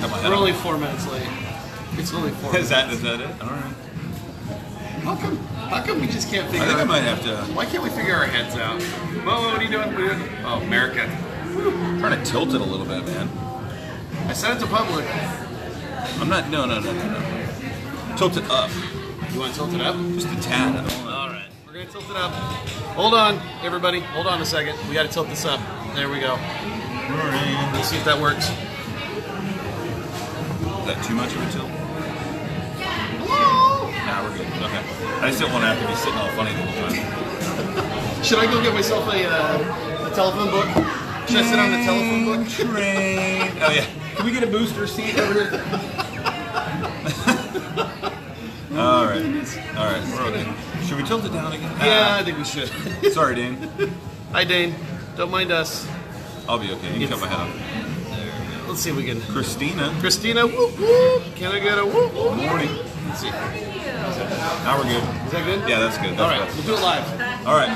cut my head We're off. only 4 minutes late. It's only 4 minutes. Is that it? All right. How come we just can't figure I think I might have to. Why can't we figure our heads out? Whoa, what are you doing? What are you doing? Oh, America. I'm trying to tilt it a little bit, man. I said it to public. I'm not. No. Tilt it up. You want to tilt it up? Just a tad. I don't know. All right. We're going to tilt it up. Hold on, everybody. Hold on a second. We got to tilt this up. There we go. Let's see if that works. Is that too much of a tilt? Nah, we're good. Okay. I just don't want to have to be sitting all funny the whole time. Should I go get myself a telephone book? Should I sit on the telephone book? Train. Oh yeah. Can we get a booster seat over here? All right. We're okay. Should we tilt it down again? Yeah, I think we should. Sorry, Dane. Hi, Dane. Don't mind us. I'll be okay. You can cut my head off. Let's see if we can. Christina. Christina, whoop whoop. Can I get a whoop whoop? Good morning. Let's see. Now we're good. Is that good? Yeah, that's good. All That's right, we'll do it live. good. All right.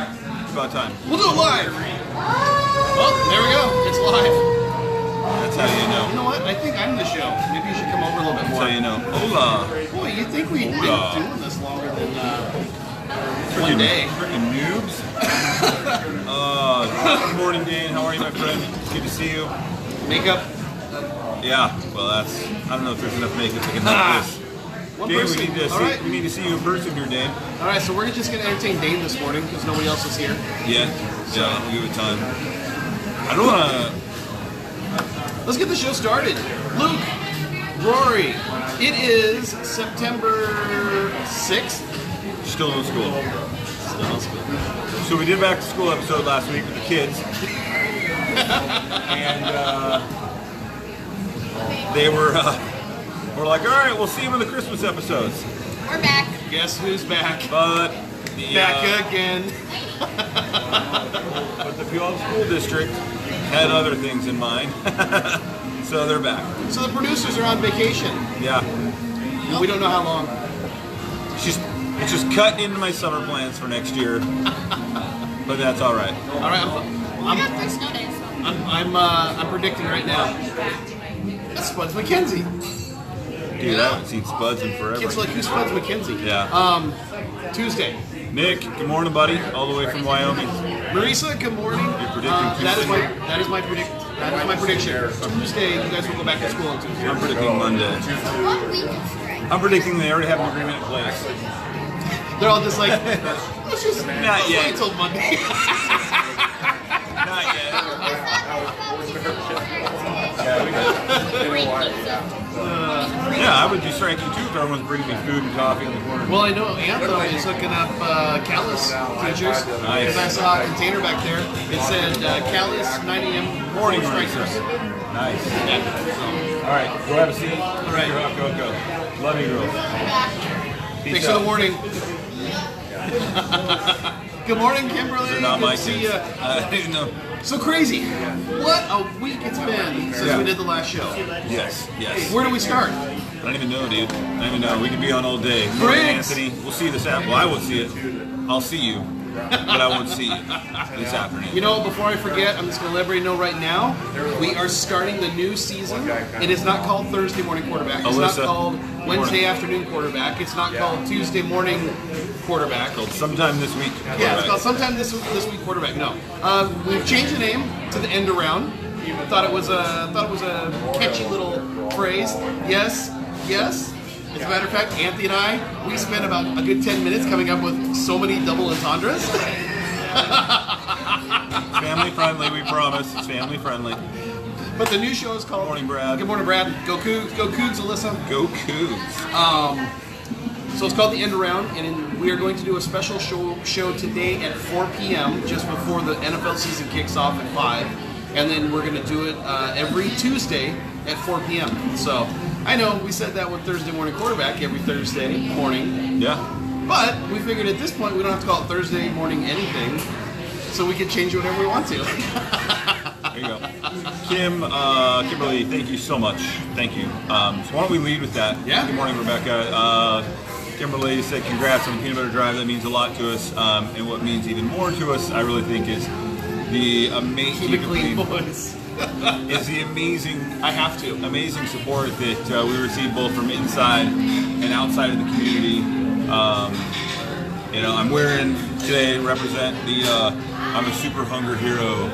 It's about time. We'll do it live. Oh, there we go. It's live. That's how you know. You know what? I think I'm the show. Maybe you should come over a little bit That's more. how you know. Hola. Boy, you think we've been doing this longer than one Freaking- day? Freaking noobs. Good morning, Dane. How are you, my friend? Good to see you. Makeup. Yeah. Well, that's. I don't know if there's enough makeup to help this. One Dane, person. we need to All see. right. We need to see you in person here, Dane. All right, so we're just going to entertain Dane this morning because nobody else is here. Yeah. Yeah. We'll give it time. I don't want to. Let's get the show started. Luke, Rory, it is September 6th. Still in school. Still in school. So we did a back to school episode last week with the kids, and they were like, all right, we'll see you in the Christmas episodes. We're back. Guess who's back? But the Back again. but the PHEW school district had other things in mind, so they're back. So the producers are on vacation. Yeah, We don't know how long. it's just cut into my summer plans for next year, but that's all right. All right, We got 3 snow days. I'm predicting right now. Spuds McKenzie. Dude, I haven't seen Spuds in forever. Kids like, who's Spuds McKenzie? Yeah. Tuesday. Nick, good morning, buddy, all the way from Wyoming. Marisa, good morning. You're predicting that Tuesday? is my prediction. Tuesday, you guys will go back to school on Tuesday. I'm predicting Monday. 1 week of strike. I'm predicting they already have an agreement in place. They're all just like, let's just Not yet. wait until Monday. Not yet. Free pizza. Yeah, I would be striking too if everyone's bringing me food and coffee in the corner. Well, I know Anthem is hooking up Callis teachers. Nice. Because I saw a container back there. It said Callis 9 a.m. Morning strikers. Nice. Yeah. All right, go have a seat. All right. Go. Love you, girls. Peace Thanks for out. the warning. Good morning, Kimberly. They're not Good my to see kids. ya. I didn't know. So crazy. What a week it's been since Yeah. we did the last show. Yes. Where do we start? I don't even know, dude. I don't even know. We could be on all day. Briggs! Anthony, we'll see you this afternoon. Well, I won't see it. I'll see you, but I won't see you this afternoon. You know, before I forget, I'm just going to let everybody know right now, we are starting the new season. It is not called Thursday Morning Quarterback. It's not Alyssa, called Wednesday Afternoon Quarterback. It's not called Tuesday Morning Quarterback. Called sometime this week. Yeah, it's called Sometime This Week Quarterback. No. We've changed the name to the End Around. Thought it was a catchy little phrase. Yes. As a matter of fact, Anthony and I, we spent about a good 10 minutes coming up with so many double entendres. It's family friendly, we promise. It's family friendly. But the new show is called... Good morning, Brad. Good morning, Brad. Go Cougs. Go Cougs, Alyssa. Go Cougs. So it's called The End Around, and we are going to do a special show today at 4 p.m., just before the NFL season kicks off at 5. And then we're going to do it every Tuesday at 4 p.m. So I know we said that with Thursday Morning Quarterback every Thursday morning. Yeah. But we figured at this point we don't have to call it Thursday morning anything, so we can change it whenever we want to. There you go. Kimberly, thank you so much. Thank you. So why don't we lead with that? Yeah. Good morning, Rebecca. Kimberly said congrats on the peanut butter drive. That means a lot to us. And what means even more to us, I really think, is the amazing... Keep it clean, boys. is the amazing amazing support that we receive both from inside and outside of the community. You know, I'm wearing today represent the I'm a super hunger hero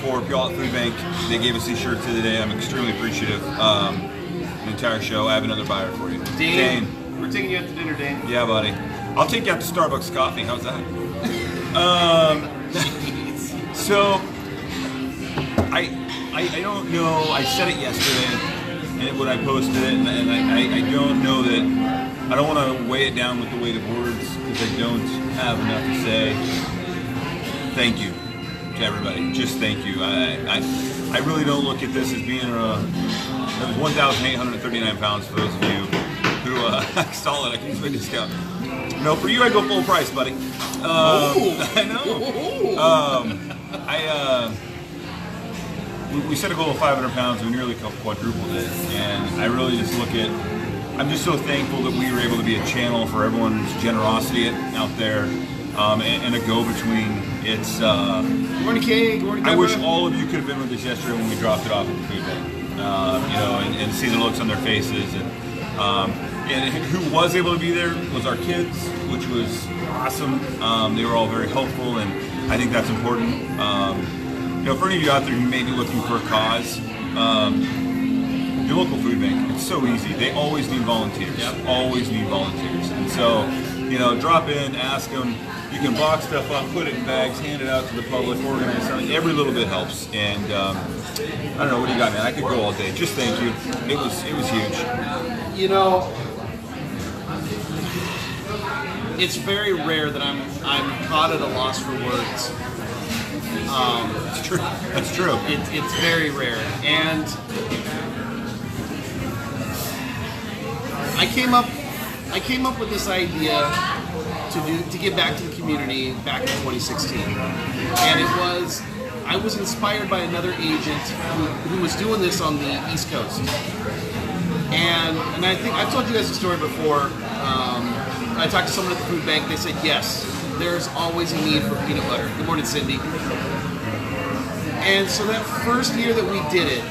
for Puyallup Food Bank. They gave us these shirts today. I'm extremely appreciative. The entire show. I have another buyer for you. Dane. We're taking you out to dinner, Dane. Yeah, buddy. I'll take you out to Starbucks coffee. How's that? So I don't know. I said it yesterday, and when I posted it, and I don't know that. I don't want to weigh it down with the weight of words because I don't have enough to say. Thank you to everybody. Just thank you. I really don't look at this as being it was 1,839 pounds for those of you who I saw it. I can use my discount. No, for you I go full price, buddy. I know. We set a goal of 500 pounds. We nearly quadrupled it, and I really just look at. I'm just so thankful that we were able to be a channel for everyone's generosity out there, and a go-between. It's. Good morning, Kay. Good morning, I wish all of you could have been with us yesterday when we dropped it off at the food bank. You know, and see the looks on their faces, and who was able to be there was our kids, which was awesome. They were all very helpful, and I think that's important. You know, for any of you out there who may be looking for a cause, your local food bank, it's so easy. They always need volunteers. Yep. Always need volunteers. And so, you know, drop in, ask them. You can box stuff up, put it in bags, hand it out to the public, organize something. Every little bit helps. And I don't know, what do you got, man? I could go all day. Just thank you. It was huge. You know, it's very rare that I'm caught at a loss for words. It's true. That's true. It's very rare, and I came up with this idea to give back to the community back in 2016, and I was inspired by another agent who was doing this on the East Coast, and I think I've told you guys the story before. I talked to someone at the food bank. They said yes, there's always a need for peanut butter. Good morning, Cindy. And so that first year that we did it,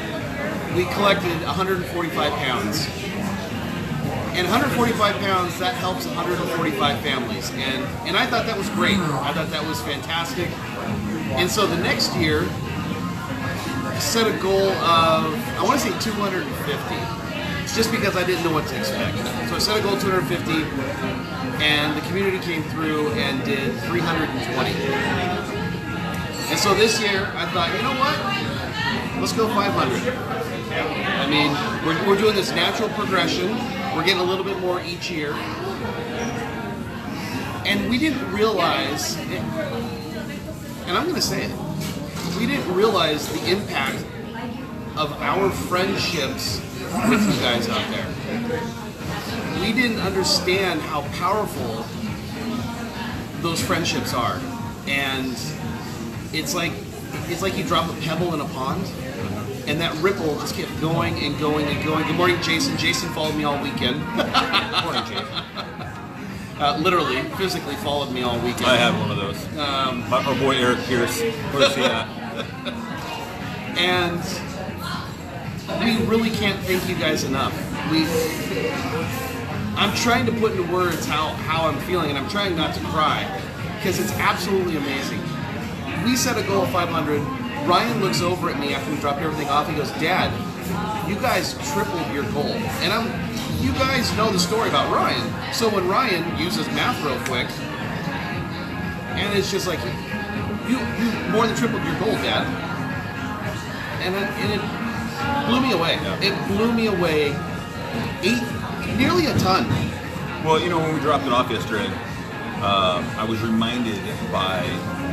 we collected 145 pounds. And 145 pounds, that helps 145 families. And I thought that was great. I thought that was fantastic. And so the next year, I set a goal of, I want to say 250. It's just because I didn't know what to expect. So I set a goal of 250, and the community came through and did 320. And so this year, I thought, you know what? Let's go 500. I mean, we're doing this natural progression. We're getting a little bit more each year. And we didn't realize, and I'm going to say it, we didn't realize the impact of our friendships with you guys out there. We didn't understand how powerful those friendships are. And it's like you drop a pebble in a pond, and that ripple just kept going and going and going. Good morning, Jason. Jason followed me all weekend. Good morning, Jason. Literally, physically followed me all weekend. I have one of those. Our boy Eric Pierce. Where's he at? And we really can't thank you guys enough. I'm trying to put into words how I'm feeling, and I'm trying not to cry, because it's absolutely amazing. We set a goal of 500. Ryan looks over at me after we dropped everything off. He goes, "Dad, you guys tripled your goal." And you guys know the story about Ryan. So when Ryan uses math real quick, and it's just like, you more than tripled your goal, Dad. And it blew me away. Yeah. It blew me away. Nearly a ton. Well, you know, when we dropped it off yesterday, I was reminded by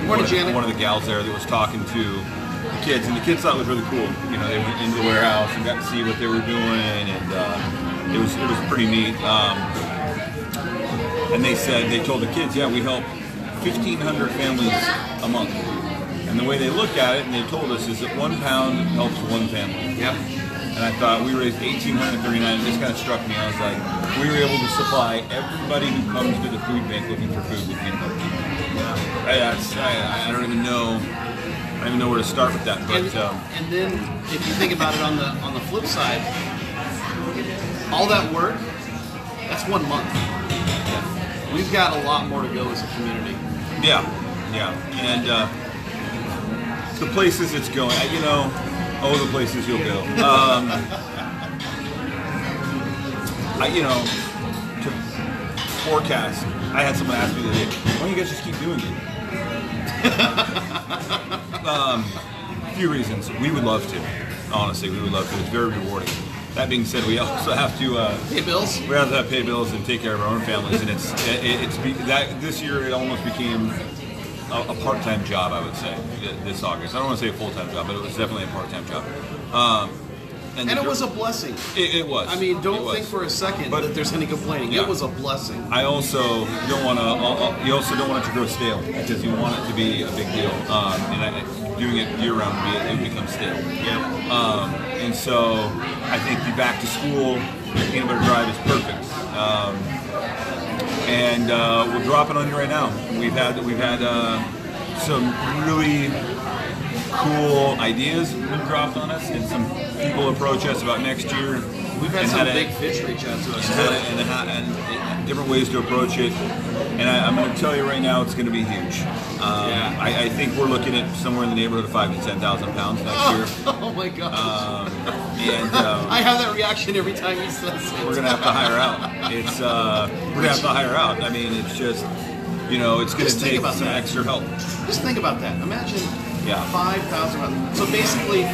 one of the gals there that was talking to the kids, and the kids thought it was really cool. You know, they went into the warehouse and got to see what they were doing, and it was pretty neat. And they told the kids, yeah, we help 1,500 families a month. And the way they look at it, and they told us, is that 1 pound helps 1 family. Yep. And I thought, we raised $1,839. It just kind of struck me. I was like, we were able to supply everybody who comes to the food bank looking for food with peanut butter. I don't even know. don't even know where to start with that. But and then if you think about it on the flip side, all that work, that's 1 month. We've got a lot more to go as a community. Yeah, and the places it's going, the places you'll go. To forecast, I had someone ask me today, why don't you guys just keep doing it? A few reasons. We would love to. Honestly, we would love to. It's very rewarding. That being said, we also have to pay bills. We have to pay bills and take care of our own families, and this year it almost became a part-time job. I would say this August. I don't want to say a full-time job, but it was definitely a part-time job. And it was a blessing. It was. I mean, don't think for a second that there's any complaining. Yeah. It was a blessing. I also don't want to. You also don't want it to grow stale because you want it to be a big deal. And doing it year round, it becomes stale. Yeah. And so I think the back to school peanut butter drive is perfect. And we'll drop it on you right now. We've had some really cool ideas been dropped on us, and some people approach us about next year. We've had some big fish reach out to us, and different ways to approach it. And I'm going to tell you right now, it's going to be huge. I think we're looking at somewhere in the neighborhood of 5,000 to 10,000 pounds next year. Oh my gosh! I have that reaction every time he says it. We're going to have to hire out. We're going to have to hire out. I mean, it's just it's going to take some extra help. Just think about that. Imagine 5,000 pounds. So basically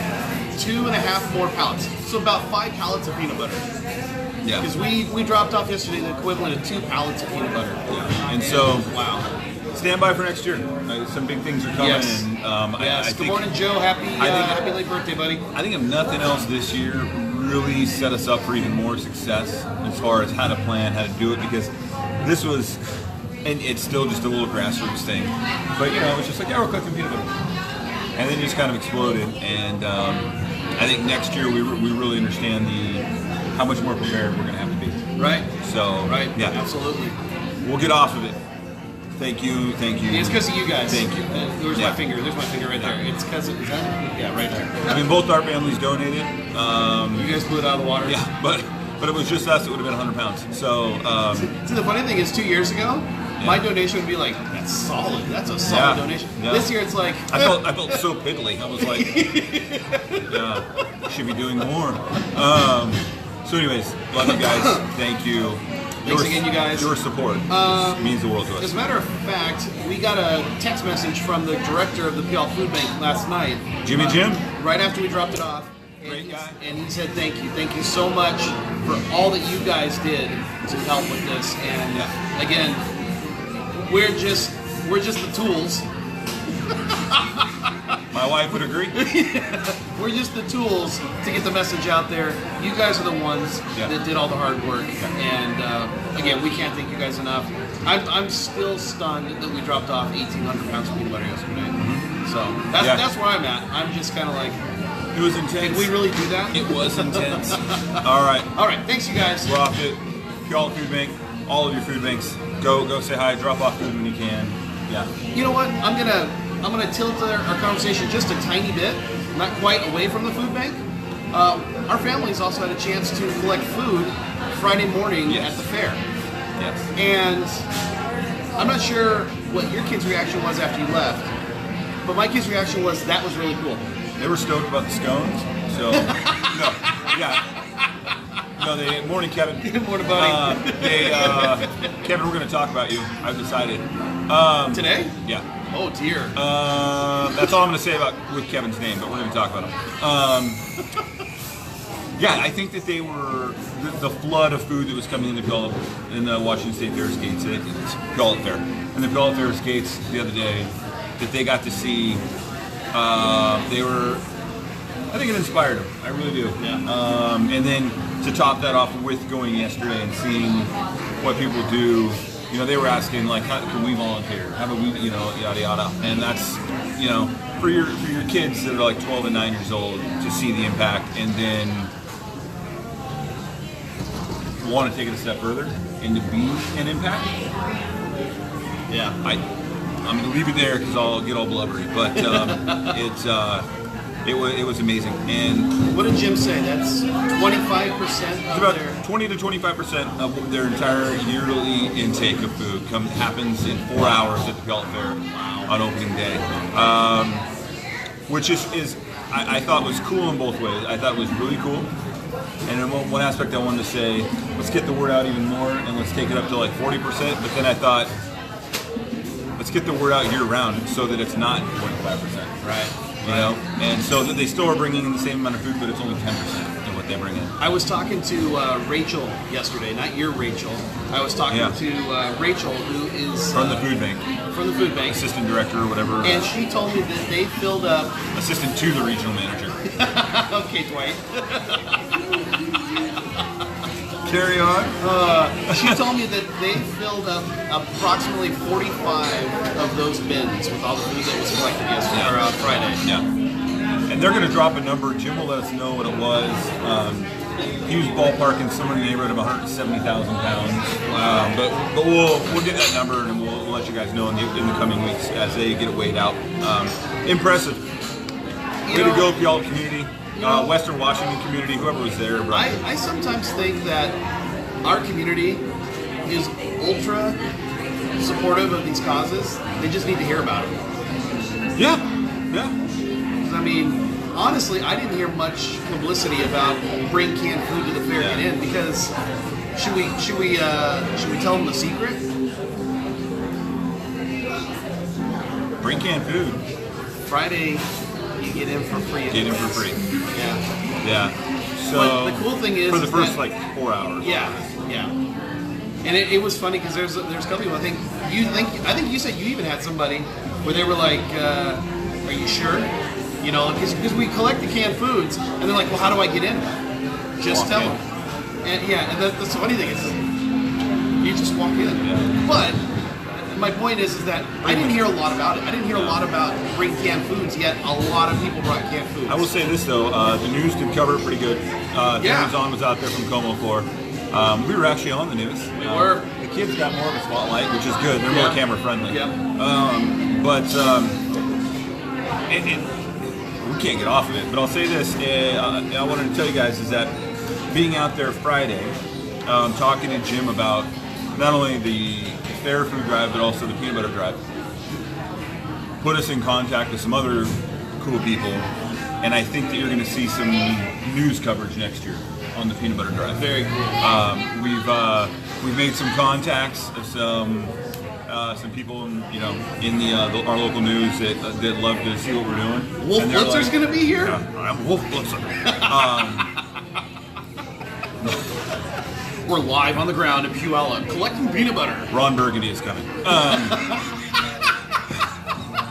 2.5 more pallets. So about 5 pallets of peanut butter. Yeah. Because we dropped off yesterday the equivalent of 2 pallets of peanut butter. Yeah. And so, wow. Stand by for next year. Some big things are coming. Yes. And yes. Good morning, Joe. Happy late birthday, buddy. I think if nothing else this year really set us up for even more success as far as how to plan, how to do it, because this was, and it's still just a little grassroots thing, but it's just like, we're cooking peanut butter. And then it just kind of exploded, and I think next year we really understand how much more prepared we're going to have to be. Right. So, yeah, absolutely. We'll get off of it. Thank you. It's because of you guys. Thank you. There's my finger. There's my finger right there. It's because of that. Yeah, right there. I mean, both our families donated. You guys blew it out of the water. Yeah, but it was just us. It would have been 100 pounds. So. See, the funny thing is, 2 years ago, my donation would be like, that's solid. That's a solid donation. Yeah. This year, it's like I felt so piddly. I was like, should be doing more. So, anyways, love you guys. Thank you. Thanks again, you guys. Your support means the world to us. As a matter of fact, we got a text message from the director of the PL Food Bank last night. Jimmy Jim? Right after we dropped it off. Great guy. And he said thank you. Thank you so much for all that you guys did to help with this. And again, we're just the tools. My wife would agree. We're just the tools to get the message out there. You guys are the ones that did all the hard work. And again, we can't thank you guys enough. I'm still stunned that we dropped off 1,800 pounds of peanut butter yesterday. Mm-hmm. So that's where I'm at. I'm just kind of like, it was intense. Did we really do that? It was intense. All right. Thanks, you guys. We're off it. Puyallup Food Bank. All of your food banks. Go say hi. Drop off food when you can. Yeah. You know what? I'm gonna tilt our conversation just a tiny bit, not quite away from the food bank. Our families also had a chance to collect food Friday morning at the fair. Yes. And I'm not sure what your kids' reaction was after you left, but my kids' reaction was that was really cool. They were stoked about the scones. So they morning, Kevin. Good morning, buddy. Kevin, we're going to talk about you. I've decided. Today? Yeah. Oh dear. That's all I'm going to say with Kevin's name, but we're going to talk about him. I think that they were the flood of food that was coming into Puyallup in the Washington State Fair's gates. It's Puyallup Fair, and the Puyallup Fair's gates the other day that they got to see. I think it inspired them. I really do. Yeah. And then to top that off with going yesterday and seeing what people do, they were asking like, how can we volunteer? How do we, yada yada. And that's, for your kids that are like 12 and 9 years old to see the impact and then want to take it a step further and to be an impact. Yeah. I'm going to leave it there because I'll get all blubbery. But it was amazing. And what did Jim say? That's 25% it's of about their... 20 to 25% of their entire yearly intake of food happens in 4 hours at the Pellet Fair on opening day, which is I thought was cool in both ways. I thought it was really cool. And in one aspect I wanted to say, let's get the word out even more and let's take it up to like 40%. But then I thought, let's get the word out year round so that it's not 25%. Right. You know? And so that they still are bringing in the same amount of food, but it's only 10% of what they bring in. I was talking to Rachel yesterday, not your Rachel. I was talking to Rachel, who is... From the food bank. From the food bank. Assistant director or whatever. And she told me that they filled up... Assistant to the regional manager. Okay, Dwight. Carry on. She told me that they filled up approximately 45 of those bins with all the food that was collected yesterday or Friday. Yeah. And they're going to drop a number. Jim will let us know what it was. He was ballparking somewhere in the neighborhood of 170,000 pounds. But we'll get that number and we'll let you guys know in the coming weeks as they get it weighed out. Impressive. Way to go, Puyallup community. Western Washington community, whoever was there. I sometimes think that our community is ultra supportive of these causes. They just need to hear about them. Yeah. I mean, honestly, I didn't hear much publicity about bring canned food to the fair get in because should we tell them the secret? Bring canned food. Friday. You get in for free. Get in for free. Yeah. Yeah. So but the cool thing is for the first like 4 hours. Yeah. And it was funny because there's a couple people. I think you said you even had somebody where they were like, "Are you sure?" You know, because we collect the canned foods, and they're like, "Well, how do I get in?" Just tell them. And that's the funny thing is, you just walk in. Yeah. But my point is that I didn't hear a lot about it. I didn't hear a lot about bring canned foods, yet a lot of people brought canned foods. I will say this though, the news did cover it pretty good. Terry Zahn was out there from Como Floor. We were actually on the news. We were. The kids got more of a spotlight, which is good. They're more camera friendly. Yeah. We can't get off of it. But I'll say this, I wanted to tell you guys is that being out there Friday, talking to Jim about not only the fair food drive, but also the peanut butter drive, put us in contact with some other cool people, and I think that you're going to see some news coverage next year on the peanut butter drive. Very cool. We've made some contacts, some people in our local news that love to see what we're doing. Wolf Blitzer's going to be here. Yeah, I'm Wolf Blitzer. We're live on the ground in Puyallup collecting peanut butter. Ron Burgundy is coming.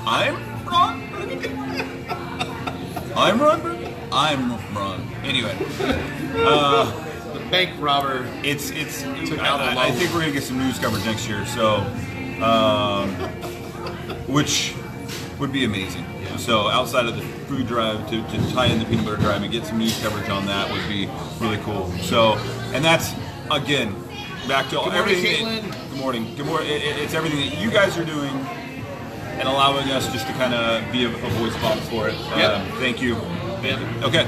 I'm Ron Burgundy. I'm Ron Burgundy. I'm Ron. Anyway, the bank robber. It's. I think we're gonna get some news coverage next year. So, which would be amazing. Yeah. So outside of the food drive, to tie in the peanut butter drive and get some news coverage on that would be really cool. So, and that's. Again, back to everything. Good morning. Good morning. It's everything that you guys are doing and allowing us just to kind of be a voice box for it. Thank you. Okay.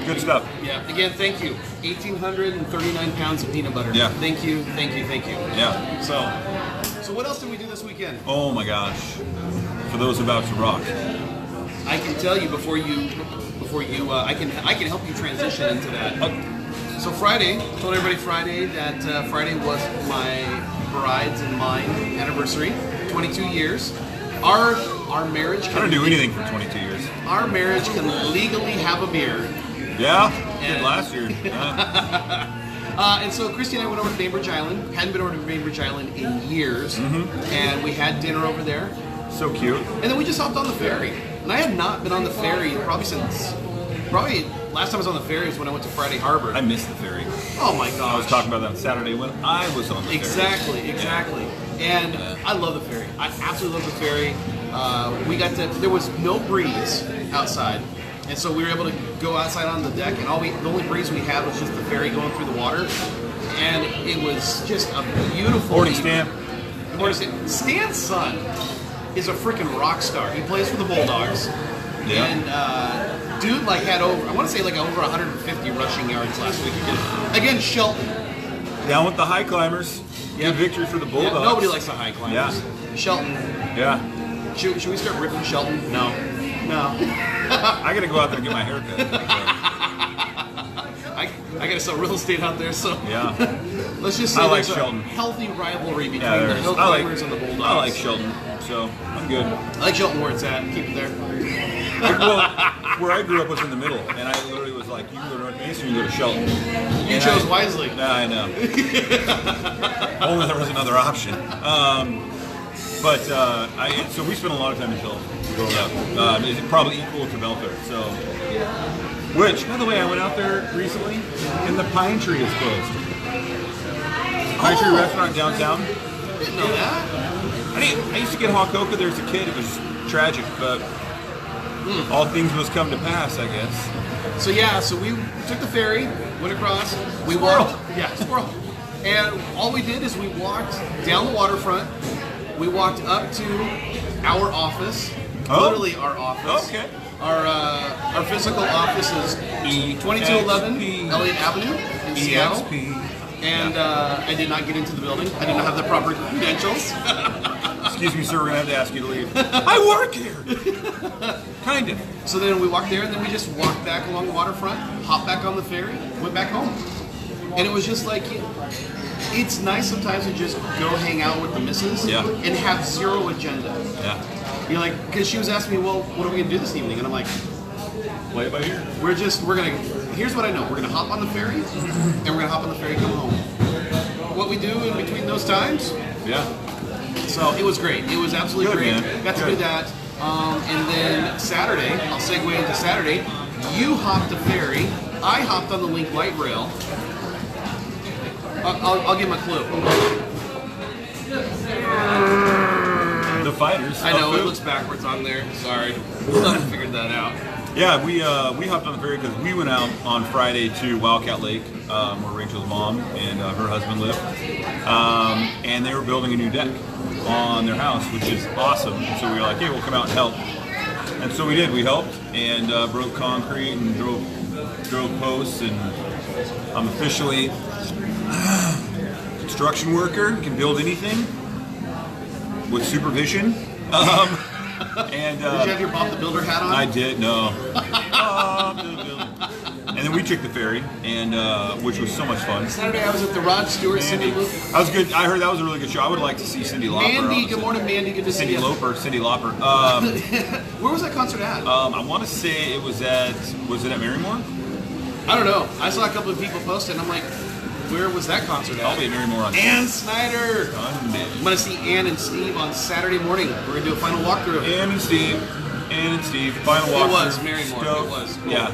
Good stuff. Yeah. Again, thank you. 1,839 pounds of peanut butter. Yeah. Thank you. Yeah. So what else did we do this weekend? Oh my gosh. For those about to rock. I can tell you before you, I can help you transition into that. So Friday, I told everybody Friday that Friday was my bride's and mine anniversary, 22 years. Our marriage I don't do anything for 22 years. Our marriage can legally have a beer. Yeah, did last year. And so Christy and I went over to Bainbridge Island. Hadn't been over to Bainbridge Island in years. And we had dinner over there. So cute. And then we just hopped on the ferry. And I had not been on the ferry probably last time I was on the ferry was when I went to Friday Harbor. I missed the ferry. Oh my gosh. I was talking about that on Saturday when I was on the ferry. Exactly. And I love the ferry. I absolutely love the ferry. There was no breeze outside. And so we were able to go outside on the deck, and the only breeze we had was just the ferry going through the water. And it was just a beautiful Morning, Stan. Good morning, Stan. Stan's son is a freaking rock star. He plays for the Bulldogs. Yeah. And dude, like, had over, I want to say, like, over 150 rushing yards last week against Shelton. Down with the high climbers. Yeah. Good victory for the Bulldogs. Yeah, nobody likes the high climbers. Yeah. Shelton. Yeah. Should we start ripping Shelton? No. I got to go out there and get my hair cut. I got to sell real estate out there, so Yeah. let's just say I like there's Shelton. a healthy rivalry between Yeah, the there is. Hill Climbers and the Bulldogs. I like Shelton, so I'm good. I like Shelton where it's at. Keep it there. Well, where I grew up was in the middle, and I literally was like, you can go to Northeast or you can go to Shelton. You chose wisely. Nah, I know. Only there was another option. So we spent a lot of time in Shelton growing up. It's probably equal to Belfair. So, which, by the way, I went out there recently, and the Pine Tree is closed. Pine Tree Restaurant downtown. Didn't know that. I used to get hot cocoa there as a kid. It was tragic, but all things must come to pass, I guess. So we took the ferry, went across. We Squirrel. walked. Yeah, squirrel. And all we did is we walked down the waterfront. We walked up to our office. Oh. Literally our office. Okay. Our physical office is 2211 Elliott Avenue in Seattle. And I did not get into the building. I did not have the proper credentials. Excuse me, sir, we're going to have to ask you to leave. I work here! Kind of. So then we walked there, and then we just walked back along the waterfront, hopped back on the ferry, went back home. And it was just like, it's nice sometimes to just go hang out with the missus and have zero agenda. Yeah. You're like, because she was asking me, well, what are we going to do this evening? And I'm like, Play it by ear. we're going to, here's what I know. We're going to hop on the ferry, and we're going to hop on the ferry and come home. What we do in between those times, Yeah. so it was great. It was absolutely Good, great. man. Got to Good. do that. And then Saturday, I'll segue into Saturday. You hopped the ferry. I hopped on the Link Light Rail. I'll give him a clue. The Fighters. I know, Foo. it looks backwards on there. Sorry. Still haven't figured that out. Yeah, we hopped on the ferry because we went out on Friday to Wildcat Lake, where Rachel's mom and her husband live, and they were building a new deck on their house, which is awesome. And so we were like, hey, we'll come out and help. And so we did. We helped and broke concrete and drove posts, and I'm officially construction worker. Can build anything with supervision. And Did you have your Bob the Builder hat on? I did, no. And then we took the ferry, and which was so much fun. Saturday I was at the Rod Stewart Cindy Loop. That was good. I heard that was a really good show. I would like to see Cindy Lauper. Mandy, honestly. good morning, Mandy. Good to see you. Cindy Lauper. Where was that concert at? I want to say it was at Marymore? I don't know. I saw a couple of people post it, and I'm like, where was that concert I'll at? be at Marymore on Ann Snyder. Sunday. I'm going to see Ann and Steve on Saturday morning. We're going to do a final walkthrough. Ann and Steve, final walkthrough. It was Marymore. Stoked. It was. Cool. Yeah.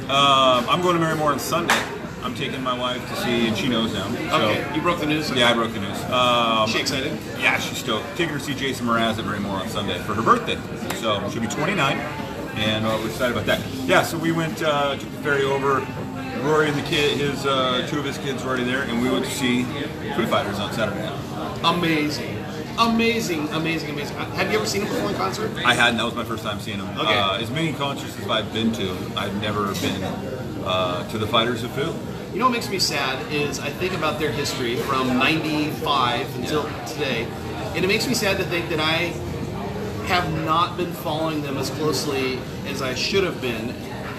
I'm going to Marymore on Sunday. I'm taking my wife to see, and she knows now. So, Okay, you broke the news? yeah, I broke the news. Is she excited? Yeah, she's stoked. Taking her to see Jason Mraz at Marymore on Sunday for her birthday. So she'll be 29, and we're excited about that. Yeah, so we went, took the ferry over. Rory and the kid, two of his kids were already there, and we went to see Foo Fighters on Saturday night. Amazing. Have you ever seen him before in concert? I hadn't. That was my first time seeing him. Okay. As many concerts as I've been to, I've never been to the Fighters of Foo. You know what makes me sad is I think about their history from 95 until today, and it makes me sad to think that I have not been following them as closely as I should have been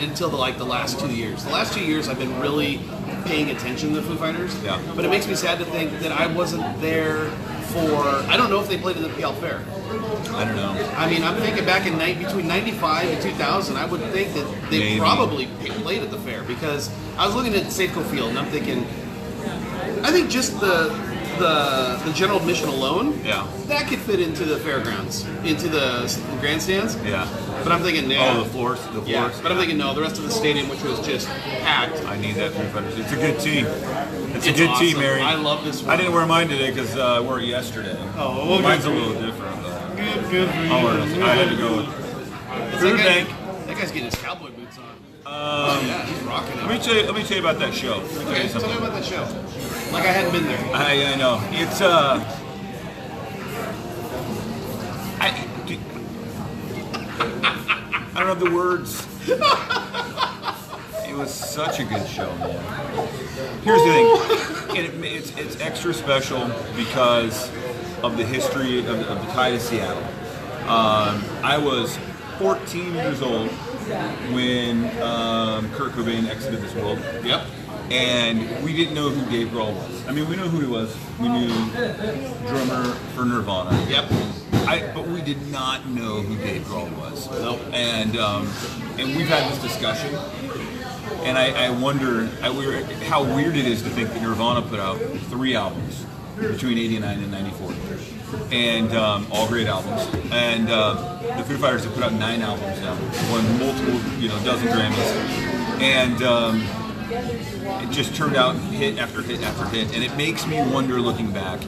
until the last 2 years. The last 2 years I've been really paying attention to the Foo Fighters, but it makes me sad to think that I wasn't there for, I don't know if they played at the PL Fair. I don't know. I mean, I'm thinking back in between 95 and 2000, I would think that they Maybe. probably played at the fair, because I was looking at Safeco Field and I'm thinking, I think just the general admission alone, that could fit into the fairgrounds, into the grandstands. Yeah. But I'm thinking, Oh, the floors. yeah. But I'm thinking, no, the rest of the stadium, which was just packed. I need that Foo Fighters. It's a good team. It's a It's good awesome. team, Mary. I love this one. I didn't wear mine today because I wore it yesterday. Oh, well, mine's a good. little different. But Good for you. I'll wear it. I had to go with It's Food that, Bank. that guy's getting his cowboy boots on. Oh, yeah, he's rocking it. Let me tell you about that show. Let me tell Okay, you tell me something. about that show. Like I hadn't been there. I know. It's I don't have the words. It was such a good show, man. Here's the thing. It's extra special because of the history of the Tide of Seattle. I was 14 years old when Kurt Cobain exited this world. Yep. And we didn't know who Dave Grohl was. I mean, we knew who he was. We knew drummer for Nirvana. Yep. But we did not know who Dave Grohl was. Nope. And we've had this discussion, and I wonder how weird it is to think that Nirvana put out 3 albums between '89 and '94, and all great albums. And the Foo Fighters have put out 9 albums now, won multiple, dozen Grammys, and it just turned out hit after hit after hit. And it makes me wonder, looking back,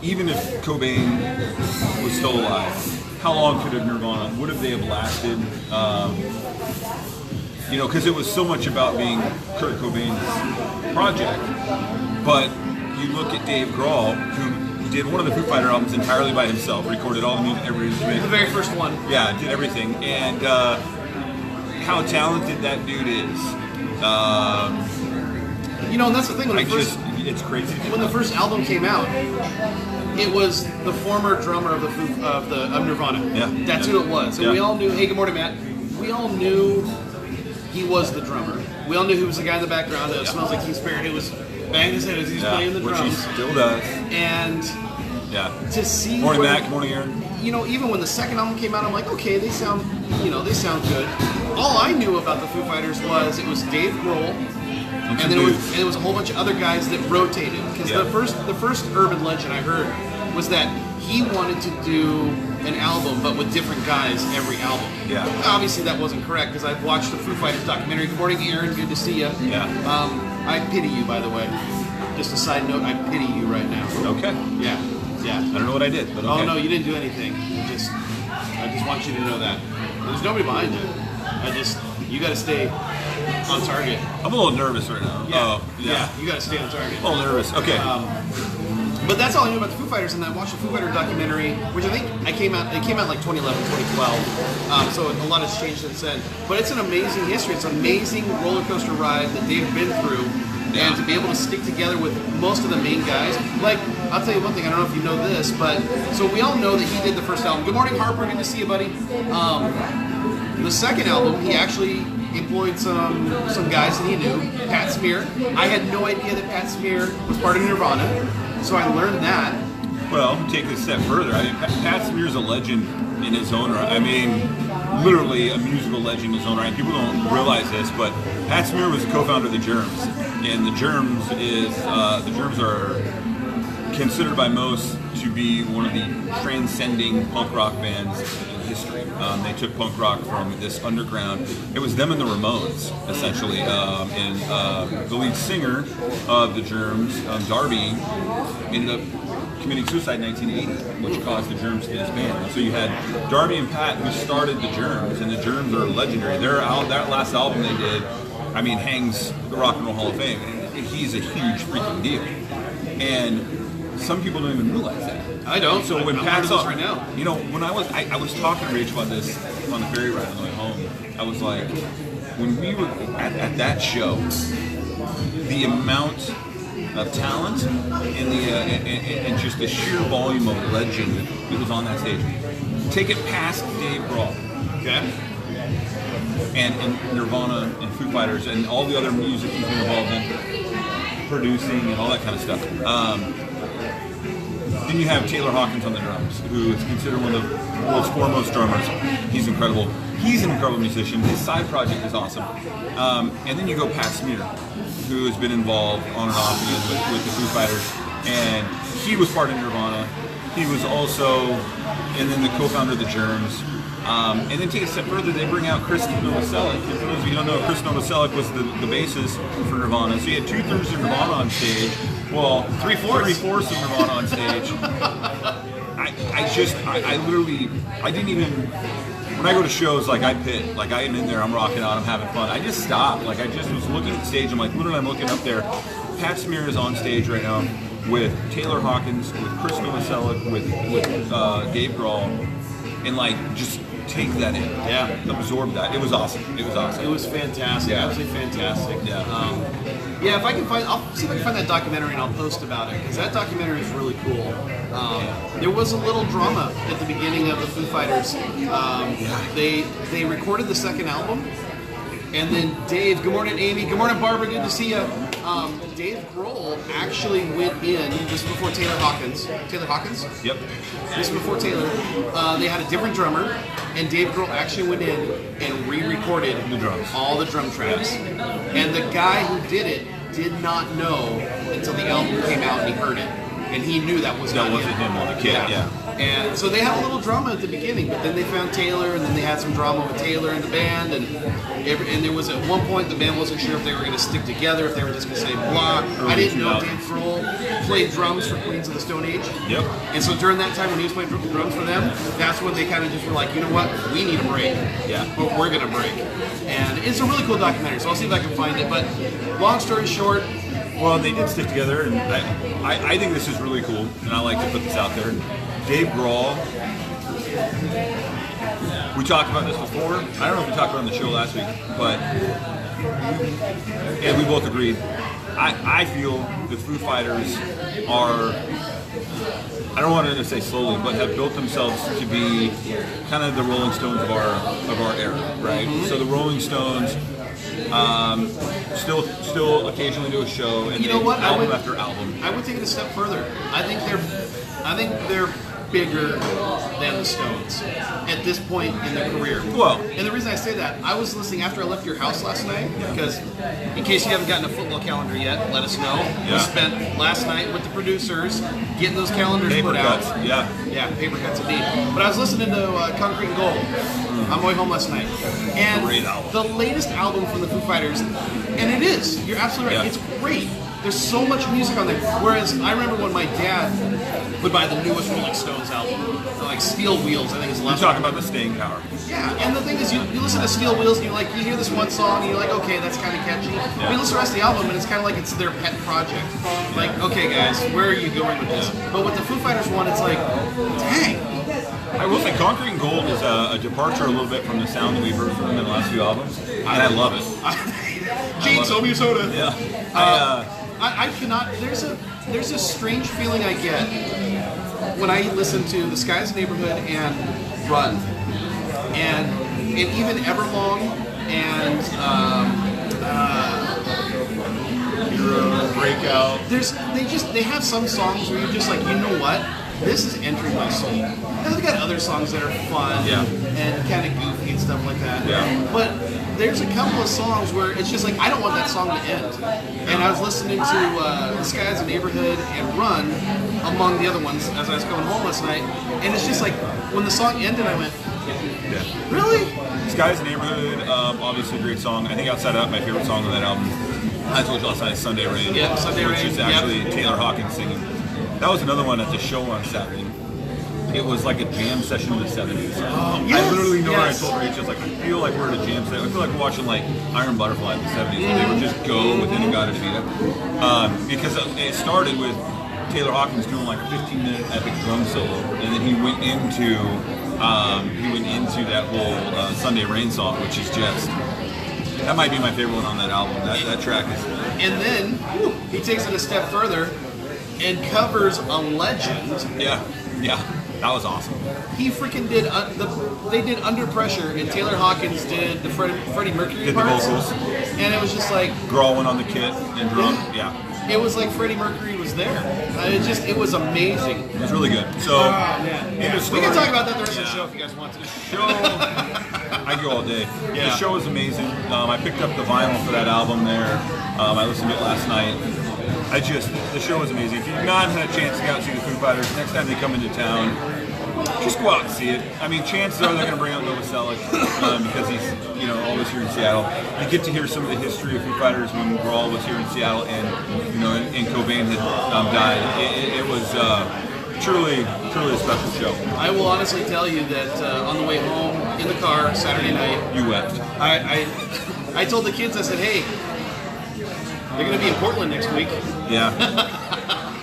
even if Cobain was still alive, how long could have Nirvana, would have they have lasted? Because it was so much about being Kurt Cobain's project. But you look at Dave Grohl, who did one of the Foo Fighter albums entirely by himself, recorded all the music, every instrument. The very first one. Yeah, did everything. And how talented that dude is. And that's the thing. It's crazy. When the first album came out, it was the former drummer of Nirvana. Yeah. That's who it was. And we all knew. Hey, good morning, Matt. We all knew he was the drummer. We all knew he was the guy in the background that smells like Teen Spirit. Who was banging his head as he's playing the drums. Which he still does. And to see. Morning, Matt. Good morning, Aaron. Even when the second album came out, I'm like, okay, they sound good. All I knew about the Foo Fighters was it was Dave Grohl. And then it was a whole bunch of other guys that rotated. Because the first urban legend I heard was that he wanted to do an album, but with different guys every album. Yeah. Obviously that wasn't correct, because I've watched the Foo Fighters documentary. Good morning, Aaron. Good to see you. Yeah. I pity you, by the way. Just a side note, I pity you right now. Okay. Yeah. I don't know what I did, but okay. Oh no, you didn't do anything. I just want you to know that. There's nobody behind you. You got to stay on target. I'm a little nervous right now. Yeah, you got to stay on target. A little nervous. Okay. But that's all I knew about the Foo Fighters, and I watched the Foo Fighter documentary, which I think it came out like 2011, 2012. So a lot has changed since then. But it's an amazing history. It's an amazing roller coaster ride that they've been through. And to be able to stick together with most of the main guys. Like, I'll tell you one thing, I don't know if you know this, but so we all know that he did the first album. Good morning, Harper. Good to see you, buddy. The second album, he actually employed some guys that he knew. Pat Smear. I had no idea that Pat Smear was part of Nirvana, so I learned that. Well, take it a step further. I mean, Pat Smear's a legend in his own right. I mean, literally a musical legend in his own right. People don't realize this, but Pat Smear was the co-founder of the Germs, and the Germs are considered by most to be one of the transcending punk rock bands in history. They took punk rock from this underground. It was them and the Ramones, essentially. And the lead singer of the Germs, Darby, ended up committing suicide in 1980, which caused the Germs to disband. So you had Darby and Pat, who started the Germs, and the Germs are legendary. That last album they did, I mean, hangs the Rock and Roll Hall of Fame. And he's a huge freaking deal. And some people don't even realize that. I don't. So when I'm Pat's on right now, when I was talking to Rachel about this on the ferry ride on the way home. I was like, when we were at that show, the amount of talent and just the sheer volume of legend that was on that stage. Take it past Dave Grohl, okay, and Nirvana and Foo Fighters and all the other music he's been involved in, producing and all that kind of stuff. Then you have Taylor Hawkins on the drums, who is considered one of the world's foremost drummers. He's incredible. He's an incredible musician. His side project is awesome. And then you go Pat Smear, who has been involved on and off again with the Foo Fighters. And he was part of Nirvana. He was also, and then the co-founder of the Germs. And then take a step further, they bring out Chris Novoselic. And for those of you who don't know, Chris Novoselic was the bassist for Nirvana. So you had 2/3 of Nirvana on stage. Well, 3/4 of Nirvana on stage. I didn't even, when I go to shows, like I pit, like I am in there, I'm rocking out, I'm having fun. I just stopped. Like I just was looking at the stage, I'm like, literally I'm looking up there. Pat Smear is on stage right now with Taylor Hawkins, with Chris Novoselic, with Dave Grohl, and like just take that in. Yeah. Absorb that. It was awesome. It was awesome. It was fantastic. Yeah. Absolutely fantastic. Yeah. Yeah, if I can find, I'll see if I can find that documentary and I'll post about it because that documentary is really cool. There was a little drama at the beginning of the Foo Fighters. They recorded the second album, and then Dave. Good morning, Amy. Good morning, Barbara. Good to see you. Dave Grohl actually went in just before Taylor Hawkins. Taylor Hawkins? Yep. Just before Taylor, they had a different drummer, and Dave Grohl actually went in and re-recorded The drums. all the drum tracks. And the guy who did it did not know until the album came out and he heard it, and he knew that was That not wasn't him on the kit. Yeah. And so they had a little drama at the beginning, but then they found Taylor, and then they had some drama with Taylor and the band, and there was at one point the band wasn't sure if they were going to stick together, if they were just going to say blah. I didn't know Dave Grohl played drums for Queens of the Stone Age. Yep. And so during that time when he was playing drums for them, that's when they kind of just were like, you know what, we need a break. Yeah. But we're going to break. And it's a really cool documentary, so I'll see if I can find it. But long story short, Well, they did stick together, and I think this is really cool, and I like to put this out there. Dave Grohl, we talked about this before. I don't know if we talked about it on the show last week, but and we both agreed. I feel the Foo Fighters are, I don't want to say slowly, but have built themselves to be kind of the Rolling Stones of our era, right? Mm-hmm. So the Rolling Stones still occasionally do a show, and You know what? album after album. I would take it a step further. I think they're bigger than the Stones at this point in their career. Well, And the reason I say that, I was listening after I left your house last night, because in case you haven't gotten a football calendar yet, let us know. We Yeah. spent last night with the producers getting those calendars paper put cuts, out. yeah. Yeah, paper cuts indeed. But I was listening to Concrete and Gold on my way home last night. And Great album. the latest album from the Foo Fighters, and it is, you're absolutely right, Yeah. it's great. There's so much music on there. Whereas I remember when my dad would buy the newest Rolling Stones album, like Steel Wheels, I think is the You last talk one. about the staying power. Yeah, and the thing is, you listen to Steel Wheels and you hear this one song and you're like, okay, that's kind of catchy. But you listen to the rest of the album and it's kind of like it's their pet project. Like, okay, guys, where are you going with this? But with the Foo Fighters one, it's like, dang. I will say Concrete and Gold is a departure a little bit from the sound that we've heard from them in the last few albums, and I love it. Gene, love sold me a soda. Yeah. I cannot. There's a strange feeling I get when I listen to The Sky's Neighborhood and Run, and even Everlong and Breakout. They have some songs where you're just like, you know what? This is entering my soul. And they've got other songs that are fun Yeah. and kind of goofy and stuff like that. Yeah. But there's a couple of songs where it's just like, I don't want that song to end. And I was listening to The Sky's a Neighborhood and Run, among the other ones, as I was going home last night. And it's just like, when the song ended, I went, Yeah. really? Sky's Neighborhood, obviously a great song. I think outside of that, my favorite song on that album, I told you last night, is Sunday Rain. Yeah, Sunday which Rain, is actually Taylor Hawkins singing. That was another one at the show on Saturday. It was like a jam session of the 70s. I yes, literally know yes. where I told Rachel, like, I feel like we're at a jam session. I feel like we're watching like Iron Butterfly in the 70s, and they would just go within a God to be that. Because it started with Taylor Hawkins doing like a 15-minute epic drum solo, and then he went into that whole Sunday Rain song, which is just, that might be my favorite one on that album. That track is. And then he takes it a step further and covers a legend. Yeah, that was awesome. He freaking did. They did Under Pressure, and Taylor Hawkins did the Freddie Mercury Did the parts. vocals. And it was just like, Grohl went on the kit and drum. Yeah, it was like Freddie Mercury was there. It was amazing. it was really good. So, We can talk about that the rest of the show if you guys want to. Show, I go all day. Yeah. The show is amazing. I picked up the vinyl for that album there. I listened to it last night. The show is amazing. If you've not had a chance to go out and see the Foo Fighters, next time they come into town, just go out and see it. I mean, chances are they're going to bring out Novoselic because he's, always here in Seattle. You get to hear some of the history of Foo Fighters when Grohl was here in Seattle and, and Cobain had died. It was truly a special show. I will honestly tell you that on the way home in the car Saturday night, You wept. I told the kids, I said, hey, they're going to be in Portland next week. Yeah.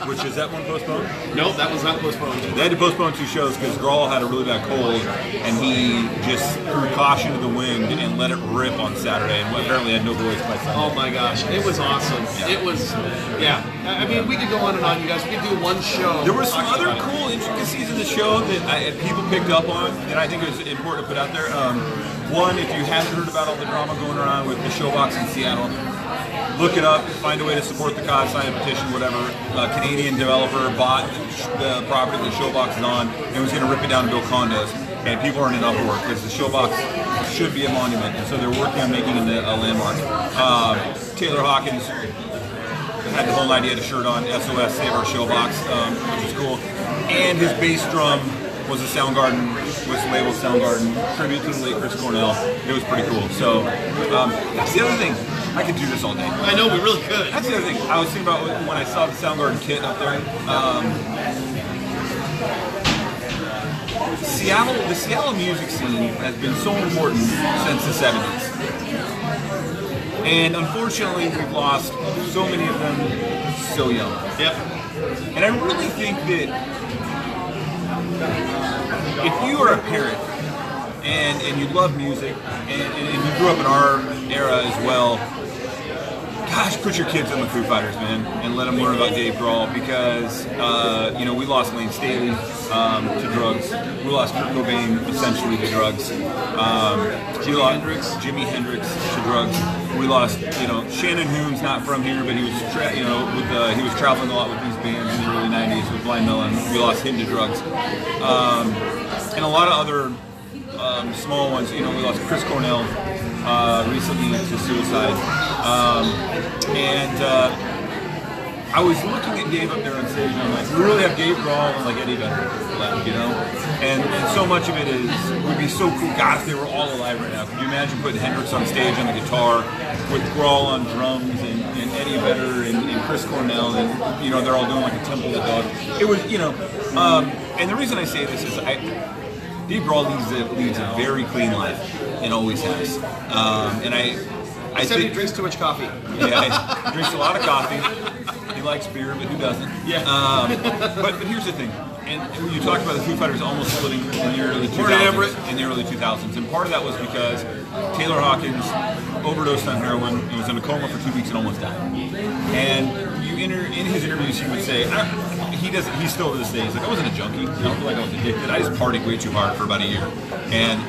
which is that one postponed? No, that was not postponed. They had to postpone 2 shows because Grawl had a really bad cold, and he just threw caution to the wind and let it rip on Saturday, and apparently had no voice by Sunday. Oh my gosh, it was awesome. Yeah. It was, yeah. I mean, we could go on and on, you guys. We could do one show. There were some other cool intricacies in the show that people picked up on, and I think it was important to put out there. One, if you haven't heard about all the drama going around with the Showbox in Seattle, look it up, find a way to support the cause, sign a petition, whatever. A Canadian developer bought the property that the Showbox is on and was going to rip it down and build condos. And people are in an uproar because the Showbox should be a monument, and so they're working on making it a landmark. Taylor Hawkins had the whole idea, had a shirt on, SOS, Save Our Showbox, which is cool. And his bass drum was a Soundgarden, was labeled Soundgarden, tribute to the late Chris Cornell. It was pretty cool. So that's the other thing. I could do this all day. I know, we really could. That's the other thing. I was thinking about when I saw the Soundgarden kit up there. The Seattle music scene has been so important since the 70s. And unfortunately, we've lost so many of them so young. Yep. And I really think that if you are a parent and you love music and you grew up in our era as well, gosh, put your kids in the Foo Fighters, man, and let them learn about Dave Grohl because, we lost Lane Staley to drugs. We lost Kurt Cobain essentially to drugs. Jimi Hendrix to drugs. We lost, Shannon Hoon's not from here, but he was, he was traveling a lot with these bands in the early '90s with Blind Melon. We lost him to drugs, and a lot of other small ones. We lost Chris Cornell recently to suicide, I was looking at Dave up there on stage, and I'm like, we really have Dave Grohl and like Eddie Vedder left, and so much of it would be so cool. God, if they were all alive right now, could you imagine putting Hendrix on stage on the guitar with Grohl on drums and Eddie Vedder and Chris Cornell, and they're all doing like a Temple of the Dog. It was, and the reason I say this is Dave Grohl leads a very clean life and always has, and I think he drinks too much coffee. Yeah, he drinks a lot of coffee. He likes beer, but who doesn't? Yeah. But here's the thing, and you talked about the Foo Fighters almost splitting in the early 2000s, and part of that was because Taylor Hawkins overdosed on heroin and was in a coma for 2 weeks and almost died. And in his interviews, he would say, he still to this day, he's like, I wasn't a junkie. I don't feel like I was addicted. I just partied way too hard for about a year. And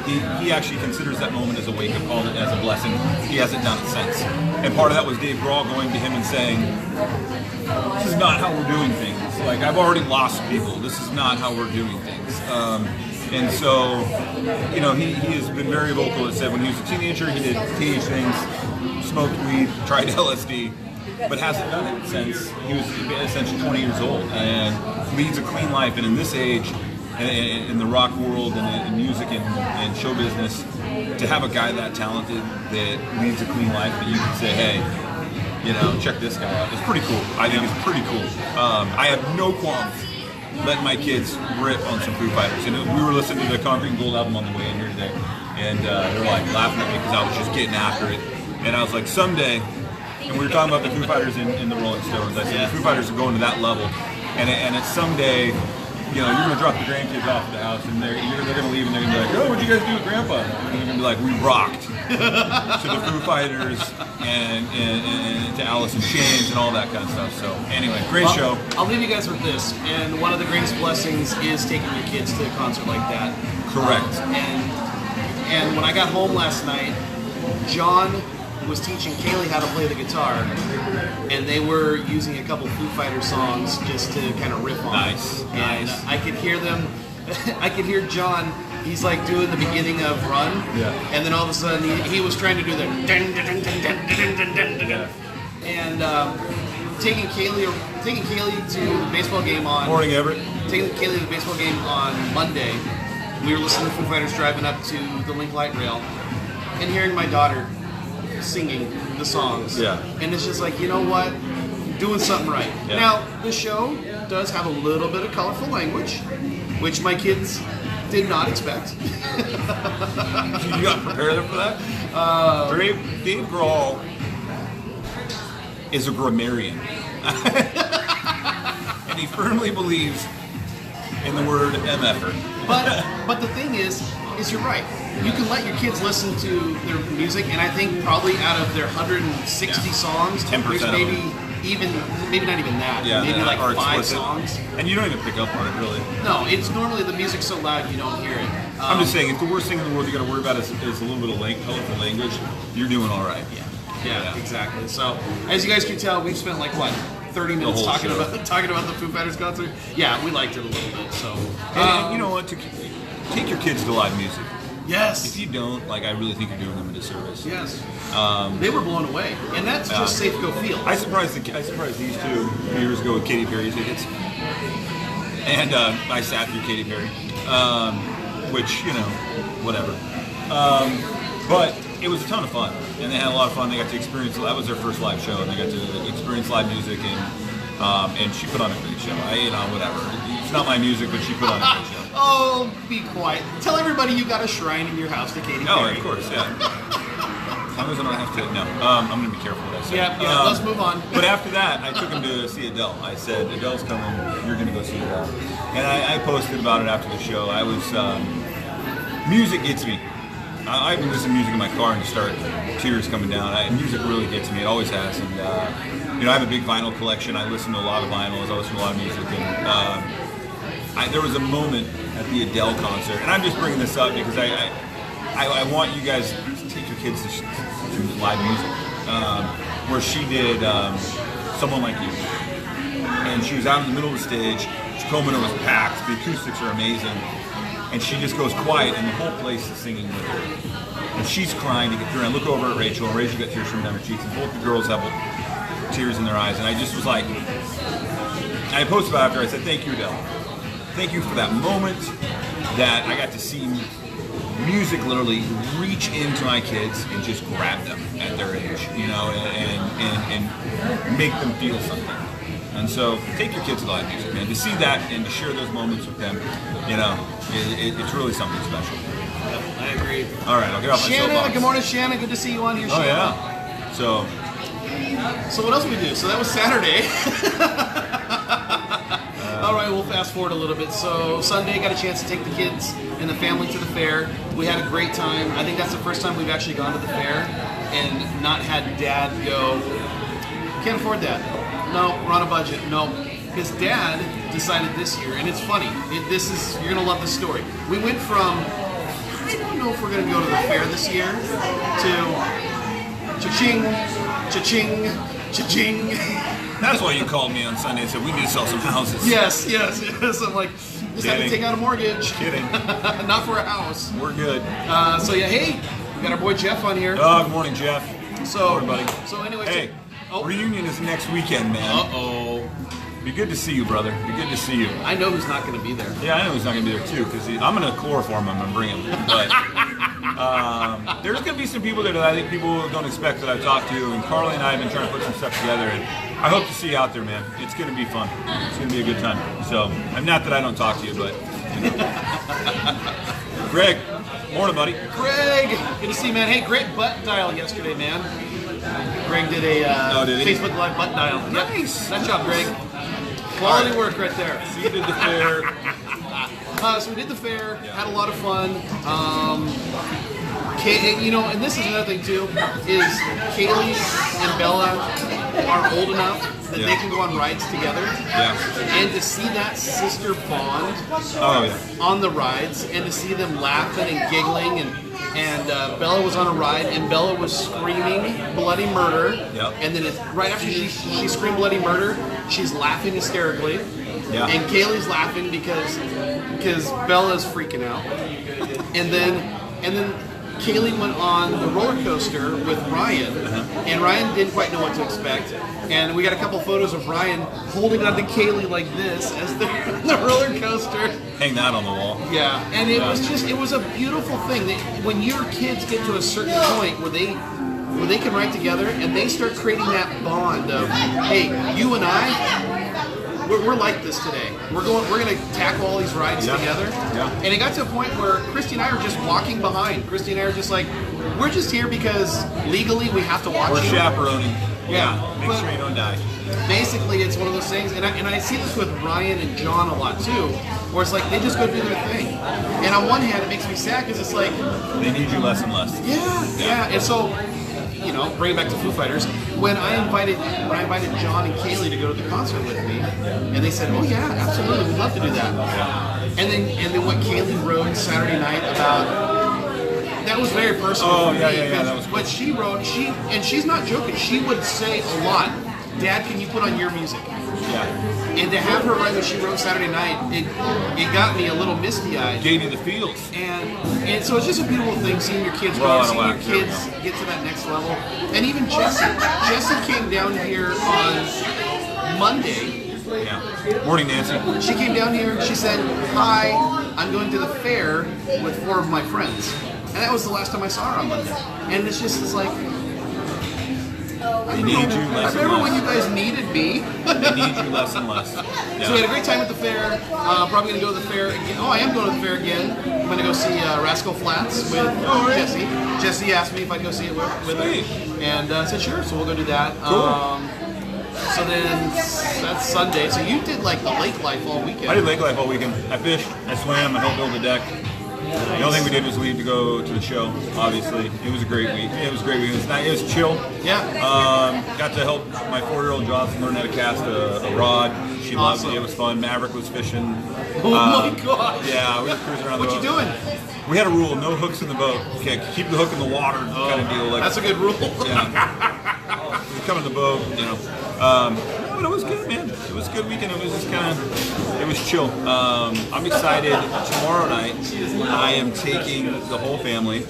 he actually considers that moment as a wake-up call, as a blessing. He hasn't done it since. And part of that was Dave Grohl going to him and saying, this is not how we're doing things. Like, I've already lost people. This is not how we're doing things. And so, he has been very vocal. It said when he was a teenager, he did teenage things, smoked weed, tried LSD, but hasn't done it since he was essentially 20 years old, and leads a clean life. And in this age, in the rock world and in music and show business, to have a guy that talented that leads a clean life, that you can say, hey, check this guy out. It's pretty cool. I think it's pretty cool. I have no qualms letting my kids rip on some Foo Fighters. And we were listening to the Concrete and Gold album on the way in here today, and they're like laughing at me because I was just getting after it. And I was like, someday, and we were talking about the Foo Fighters in the Rolling Stones. I said the Foo Fighters are going to that level, and it's someday, you're going to drop the grandkids off at the house, and they're going to leave, and they're going to be like, oh, what'd you guys do with Grandpa? And they're going to be like, we rocked to the Foo Fighters and to Alice in Chains and all that kind of stuff. So anyway, great show. I'll leave you guys with this, and one of the greatest blessings is taking your kids to a concert like that. Correct. And when I got home last night, John was teaching Kaylee how to play the guitar, and they were using a couple Foo Fighters songs just to kind of riff on. Nice. I could hear them. I could hear John. He's like doing the beginning of Run, and then all of a sudden he was trying to do the and taking Kaylee to the baseball game on. Morning, Everett. Taking Kaylee to the baseball game on Monday. We were listening to Foo Fighters driving up to the Link Light Rail, and hearing my daughter singing the songs. Yeah. And it's just like, you know what? Doing something right. Yeah. Now, the show does have a little bit of colorful language, which my kids did not expect. You got prepared for that? Dave Grohl is a grammarian. and he firmly believes in the word MFer. But the thing is you're right. You can let your kids listen to their music, and I think probably out of their 160 songs, 10% there's maybe not even that. Yeah, maybe like or 5 explicit. songs. And you don't even pick up on it, really. No, it's normally the music's so loud you don't hear it. I'm just saying, if the worst thing in the world you got to worry about is a little bit of colorful language, you're doing all right. Yeah, exactly. So, as you guys can tell, we've spent like, what, 30 minutes whole talking show. about the Foo Fighters concert? Yeah, we liked it a little bit, so. And you know what? Take your kids to live music. Yes. If you don't, like, I really think you're doing them a disservice. Yes. They were blown away, and that's just safe go feel. I surprised these two years ago with Katy Perry tickets, and I sat through Katy Perry, which, you know, whatever. But it was a ton of fun, and they had a lot of fun. They got to experience. That was their first live show, and they got to experience live music, and she put on a great show. Whatever. It's not my music, but she put on a great show. Oh, be quiet. Tell everybody you got a shrine in your house to Katy Perry. Oh, of course, yeah. As long as I don't have to. No, I'm going to be careful what I say. Yeah. Let's move on. But after that, I took him to see Adele. I said, Adele's coming. You're going to go see Adele. And I posted about it after the show. I was music gets me. I've been listening to music in my car and just start tears coming down. Music really gets me. It always has. And you know, I have a big vinyl collection. I listen to a lot of vinyls. I listen to a lot of music. And there was a moment at the Adele concert, and I'm just bringing this up because I want you guys to take your kids to live music, where she did Someone Like You, and she was out in the middle of the stage. Tacoma was packed. The acoustics are amazing, and she just goes quiet, and the whole place is singing with her, and she's crying to get through. And I look over at Rachel, and Rachel got tears running down her cheeks, and both the girls have tears in their eyes, and I just was like, I posted about it after. I said, "Thank you, Adele. Thank you for that moment that I got to see music literally reach into my kids and just grab them at their age, you know, and make them feel something." And so, take your kids to live music, man. To see that and to share those moments with them, you know, it's really something special. I agree. All right, I'll get off my Shannon, soapbox. good morning, Shannon. Good to see you on here, Shannon. yeah. So what else did we do? So that was Saturday. All right, we'll fast forward a little bit. So Sunday, got a chance to take the kids and the family to the fair. We had a great time. I think that's the first time we've actually gone to the fair and not had Dad go, can't afford that. No, we're on a budget. No. His dad decided this year, and it's funny. You're going to love this story. We went from, I don't know if we're going to go to the fair this year, to cha-ching, cha-ching, cha-ching. that's why you called me on Sunday and said we need to sell some houses. Yes. I'm like, just have to take out a mortgage. Kidding. Not for a house. We're good. So yeah, hey, we got our boy Jeff on here. Good morning, Jeff. So, everybody. So anyway, Hey, reunion is next weekend, man. Uh-oh. Be good to see you, brother. Be good to see you. I know who's not going to be there. Yeah, I know he's not going to be there too, because I'm going to chloroform him and bring him. But there's going to be some people there that I think people don't expect that I've talked to, and Carly and I have been trying to put some stuff together, and I hope to see you out there, man. It's going to be fun. It's going to be a good time. So, I'm not that I don't talk to you, but you know. Greg, morning, buddy. Greg, good to see you, man. Hey, great butt dial yesterday, man. Greg did a did he? Facebook Live butt dial. Nice. Nice job, Greg. Quality work right there. So you did the fair. So we did the fair, had a lot of fun. You know, and this is another thing too, is Kaylee and Bella are old enough that they can go on rides together. Yeah. And to see that sister bond on the rides, and to see them laughing and giggling, and Bella was on a ride, and Bella was screaming bloody murder. Yep. And then right after she screamed bloody murder, she's laughing hysterically. Yeah. And Kaylee's laughing because Bella's freaking out. And then Kaylee went on the roller coaster with Ryan, and Ryan didn't quite know what to expect. And we got a couple photos of Ryan holding onto Kaylee like this as they're on the roller coaster. Hang that on the wall. Yeah, and it was a beautiful thing. When your kids get to a certain point where they can ride together and they start creating that bond of, hey, you and I, we're like this today. We're gonna tackle all these rides together. Yeah. And it got to a point where Christy and I are just walking behind. Christy and I are just like, we're just here because legally we have to watch We're you. chaperoning. Yeah. Make But sure you don't die. basically, it's one of those things, and I see this with Ryan and John a lot too, where it's like they just go do their thing. And on one hand, it makes me sad because it's like, They need you less and less. yeah. And so, you know, bring it back to Foo Fighters. When I invited John and Kaylee to go to the concert with me, and they said, "Oh yeah, absolutely, we'd love to do that." And then what Kaylee wrote Saturday night about that was very personal. Oh, for yeah, me, yeah, because that was what she wrote. She's not joking. She would say a lot, "Dad, can you put on your music?" Yeah. And to have her write what she wrote Saturday night, it got me a little misty-eyed. Gave you the feels. And so it's just a beautiful thing seeing your kids We're all grow, out of seeing your whack. kids get to that next level. And even Jessie. Jessie came down here on Monday. Yeah. Morning, Nancy. She came down here and she said, "Hi, I'm going to the fair with 4 of my friends." And that was the last time I saw her on Monday. And it's like, They need you I less and remember when you less. guys needed me. They need you less and less. Yeah. So we had a great time at the fair. Probably going to go to the fair again. Oh, I am going to the fair again. I'm going to go see Rascal Flats with Jessie. Jessie asked me if I'd go see it with her. Sweet. And I said, sure, so we'll go do that. Cool. So then that's Sunday. So you did like the lake life all weekend. I did lake life all weekend. I fished, I swam, I helped build the deck. The only thing we did was leave to go to the show, obviously. It was a great week. It was a great week. It was nice. It was chill. Yeah. Got to help my 4-year-old Jocelyn learn how to cast a rod. She loved it. It was fun. Maverick was fishing. Oh my gosh. Yeah, we were cruising around the What you boat. doing? We had a rule, no hooks in the boat. Okay, keep the hook in the water kind of deal. Like, That's a good rule. yeah. We come in the boat, you know. But it was good, man. It was a good weekend. It was just kind of, it was chill. I'm excited. Tomorrow night, I am taking the whole family.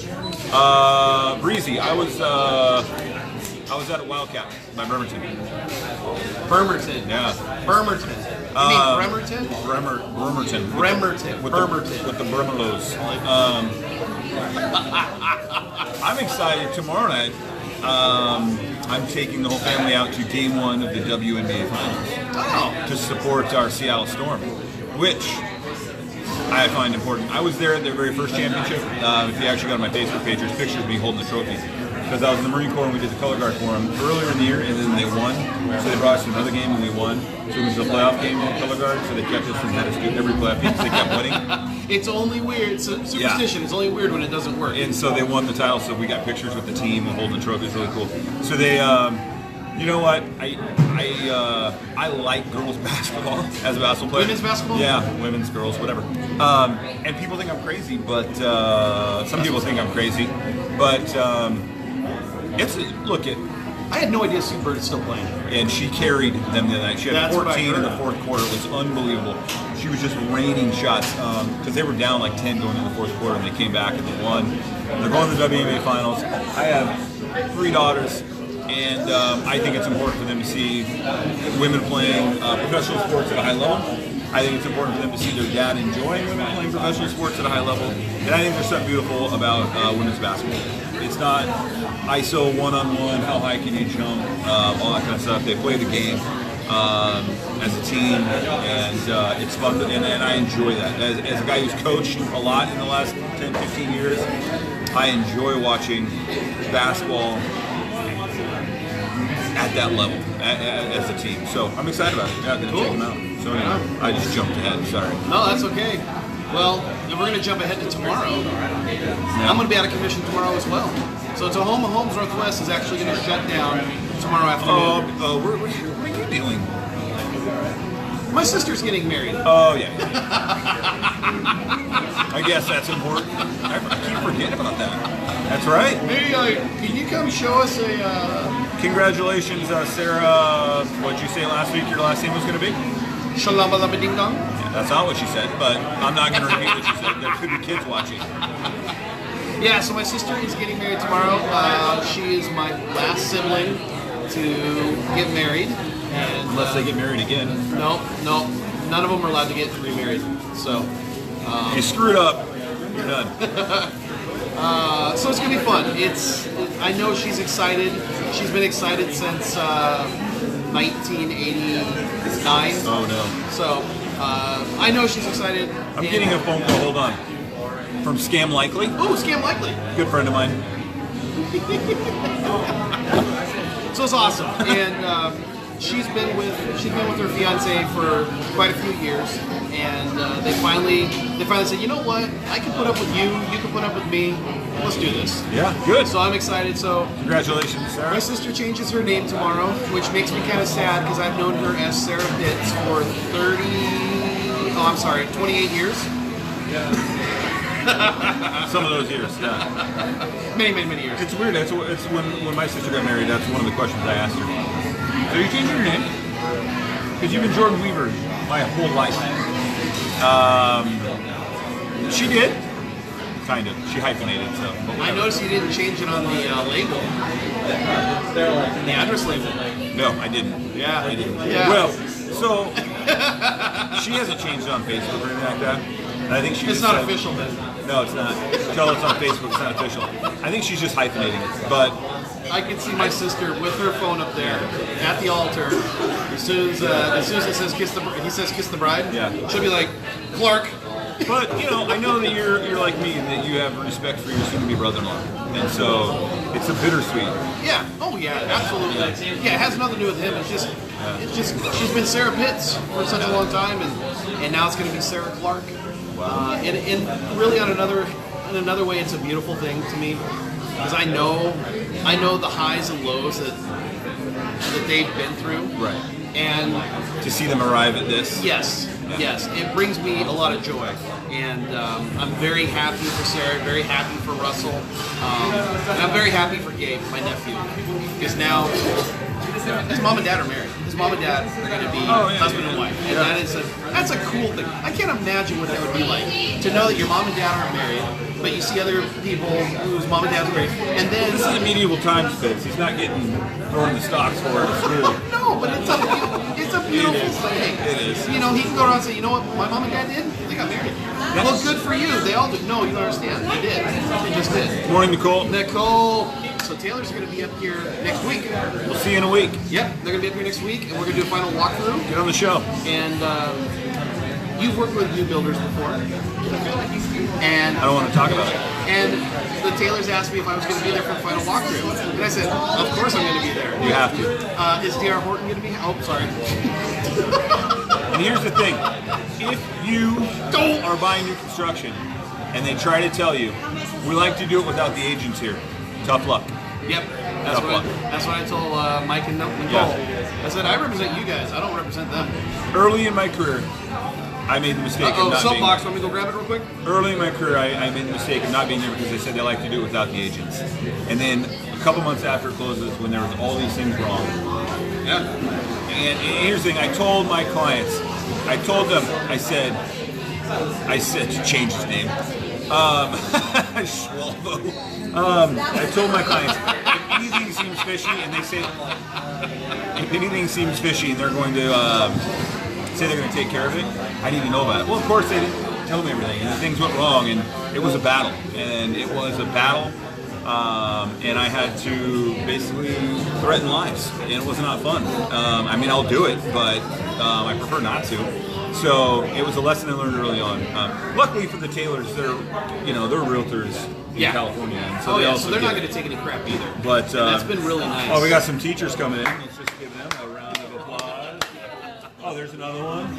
Breezy. I was at a Wildcat by Bremerton. Bremerton. Yeah. Bremerton. You mean Bremerton? Bremerton. Bremerton. With Bremerton. the Bremerlos. I'm excited. Tomorrow night, I'm taking the whole family out to Game 1 of the WNBA Finals to support our Seattle Storm, which I find important. I was there at their very first championship. If you actually go on my Facebook page, there's pictures of me holding the trophy. Because I was in the Marine Corps and we did the color guard for them earlier in the year, and then they won. So they brought us to another game and we won. So it was a playoff game for the color guard, so they kept us and had us do every playoff game, so they kept winning. It's only weird. Superstition. Yeah. It's only weird when it doesn't work. And so they won the title, so we got pictures with the team and holding the trophy. It's really cool. So they, you know what? I like girls basketball as a basketball player. Women's basketball? Yeah, women's, girls, whatever. And people think I'm crazy, but some people think I'm crazy. But I had no idea Sue Bird is still playing. and she carried them the other night. She had That's what I 14 in the heard. fourth quarter. It was unbelievable. She was just raining shots because they were down like 10 going into the fourth quarter, and they came back and they won. They're going to the WNBA Finals. I have 3 daughters, and I think it's important for them to see women playing professional sports at a high level. I think it's important for them to see their dad enjoying women playing professional sports at a high level. And I think there's something beautiful about women's basketball. It's not ISO one-on-one, how high can you jump, all that kind of stuff. They play the game as a team, and it's fun, and I enjoy that. As a guy who's coached a lot in the last 10, 15 years, I enjoy watching basketball at that level as a team. So I'm excited about it. Yeah, I'm going to check them out. So anyway, I just jumped ahead, sorry. No, that's okay. Well, then we're going to jump ahead to tomorrow. I'm going to be out of commission tomorrow as well. So Tahoma Homes Northwest is actually going to shut down tomorrow afternoon. What are you doing? My sister's getting married. Oh, yeah. I guess that's important. I keep forgetting about that. That's right. Hey, can you come show us a... Congratulations, Sarah. What'd you say last week your last name was going to be? Shalama ding dong? Yeah, that's not what she said, but I'm not going to repeat what she said. There could be kids watching. Yeah, so my sister is getting married tomorrow. She is my last sibling to get married. And, Unless they get married again. No, none of them are allowed to get remarried. So, You screwed up. You're done. so it's gonna be fun. I know she's excited. She's been excited since 1989. Oh, no. So I know she's excited. I'm getting a phone call. Hold on. From Scam Likely. Oh, Scam Likely. Good friend of mine. So it's awesome, and she's been with her fiance for quite a few years, and they finally said, you know what? I can put up with you. You can put up with me. Let's do this. Yeah, good. So I'm excited. So Congratulations, Sarah. my sister changes her name tomorrow, which makes me kind of sad because I've known her as Sarah Pitts for 28 years. Some of those years, yeah. Many years. It's weird. It's when my sister got married. That's one of the questions I asked her. So you changing your name? Because you've been Jordan Weaver my whole life. She did. Kind of. She hyphenated, so. I noticed you didn't change it on the label. The address label. No, I didn't. Yeah. I didn't. Yeah. Well, so she hasn't changed it on Facebook or anything like that. And I think she It's just not said- official then. No, it's not. Tell her it's on Facebook. It's not official. I think she's just hyphenating it. But I can see my sister with her phone up there at the altar. As soon as it says kiss the bride. Yeah. She'll be like, Clark. But I know that you're like me and that you have respect for your soon-to-be brother-in-law, and so it's a bittersweet. Yeah. Oh yeah, absolutely. Yeah, it has nothing to do with him. It's just she's been Sarah Pitts for such a long time, and now it's going to be Sarah Clark. Wow. And really in another way, it's a beautiful thing to me because I know the highs and lows that they've been through. Right. And To see them arrive at this. yes, it brings me a lot of joy, and I'm very happy for Sarah, very happy for Russell, and I'm very happy for Gabe, my nephew, because now his mom and dad are married. His mom and dad are going to be husband and wife, and that's a cool thing. I can't imagine what that would be like to know that your mom and dad aren't married, but you see other people whose mom and dad are married, and then This is a medieval times, Fitz. He's not getting thrown in the stocks for it at school. no, but it's a beautiful thing. It is. He can go around and say, you know what my mom and dad did? They got married. Well, good for you. They all did. No, you don't understand. They did. They just did. Morning, Nicole. Nicole. So Taylor's going to be up here next week. We'll see you in a week. Yep, they're going to be up here next week, and we're going to do a final walkthrough. Get on the show. And you've worked with new builders before. And I don't want to talk about it. And the Taylors asked me if I was going to be there for the final walkthrough. And I said, of course I'm going to be there. You have to. Is D.R. Horton going to be? Oh, sorry. And here's the thing. If you are buying new construction and they try to tell you, we like to do it without the agents here, tough luck. Yep, that's what I told Mike and Nicole. Yeah. I said, I represent you guys. I don't represent them. Early in my career, I made the mistake of not being soapbox. Want me to go grab it real quick? Early in my career, I made the mistake of not being there because they said they like to do it without the agents. And then a couple months after it closes, when there was all these things wrong. Yeah. And here's the thing, I told my clients, I told them, I said to change his name. Schwalbo. I told my clients, if anything seems fishy, and they say, if anything seems fishy, and they're going to say they're going to take care of it, I need to know about it. Well, of course, they didn't tell me everything, and things went wrong, and it was a battle. And I had to basically threaten lives, and it was not fun. I mean, I'll do it, but I prefer not to. So it was a lesson I learned early on. Luckily for the Taylors, they're realtors in California, and so so they're not going to take any crap either. But that's been really nice. Oh, we got some teachers coming in. Let's just give them a round of applause. Oh, there's another one.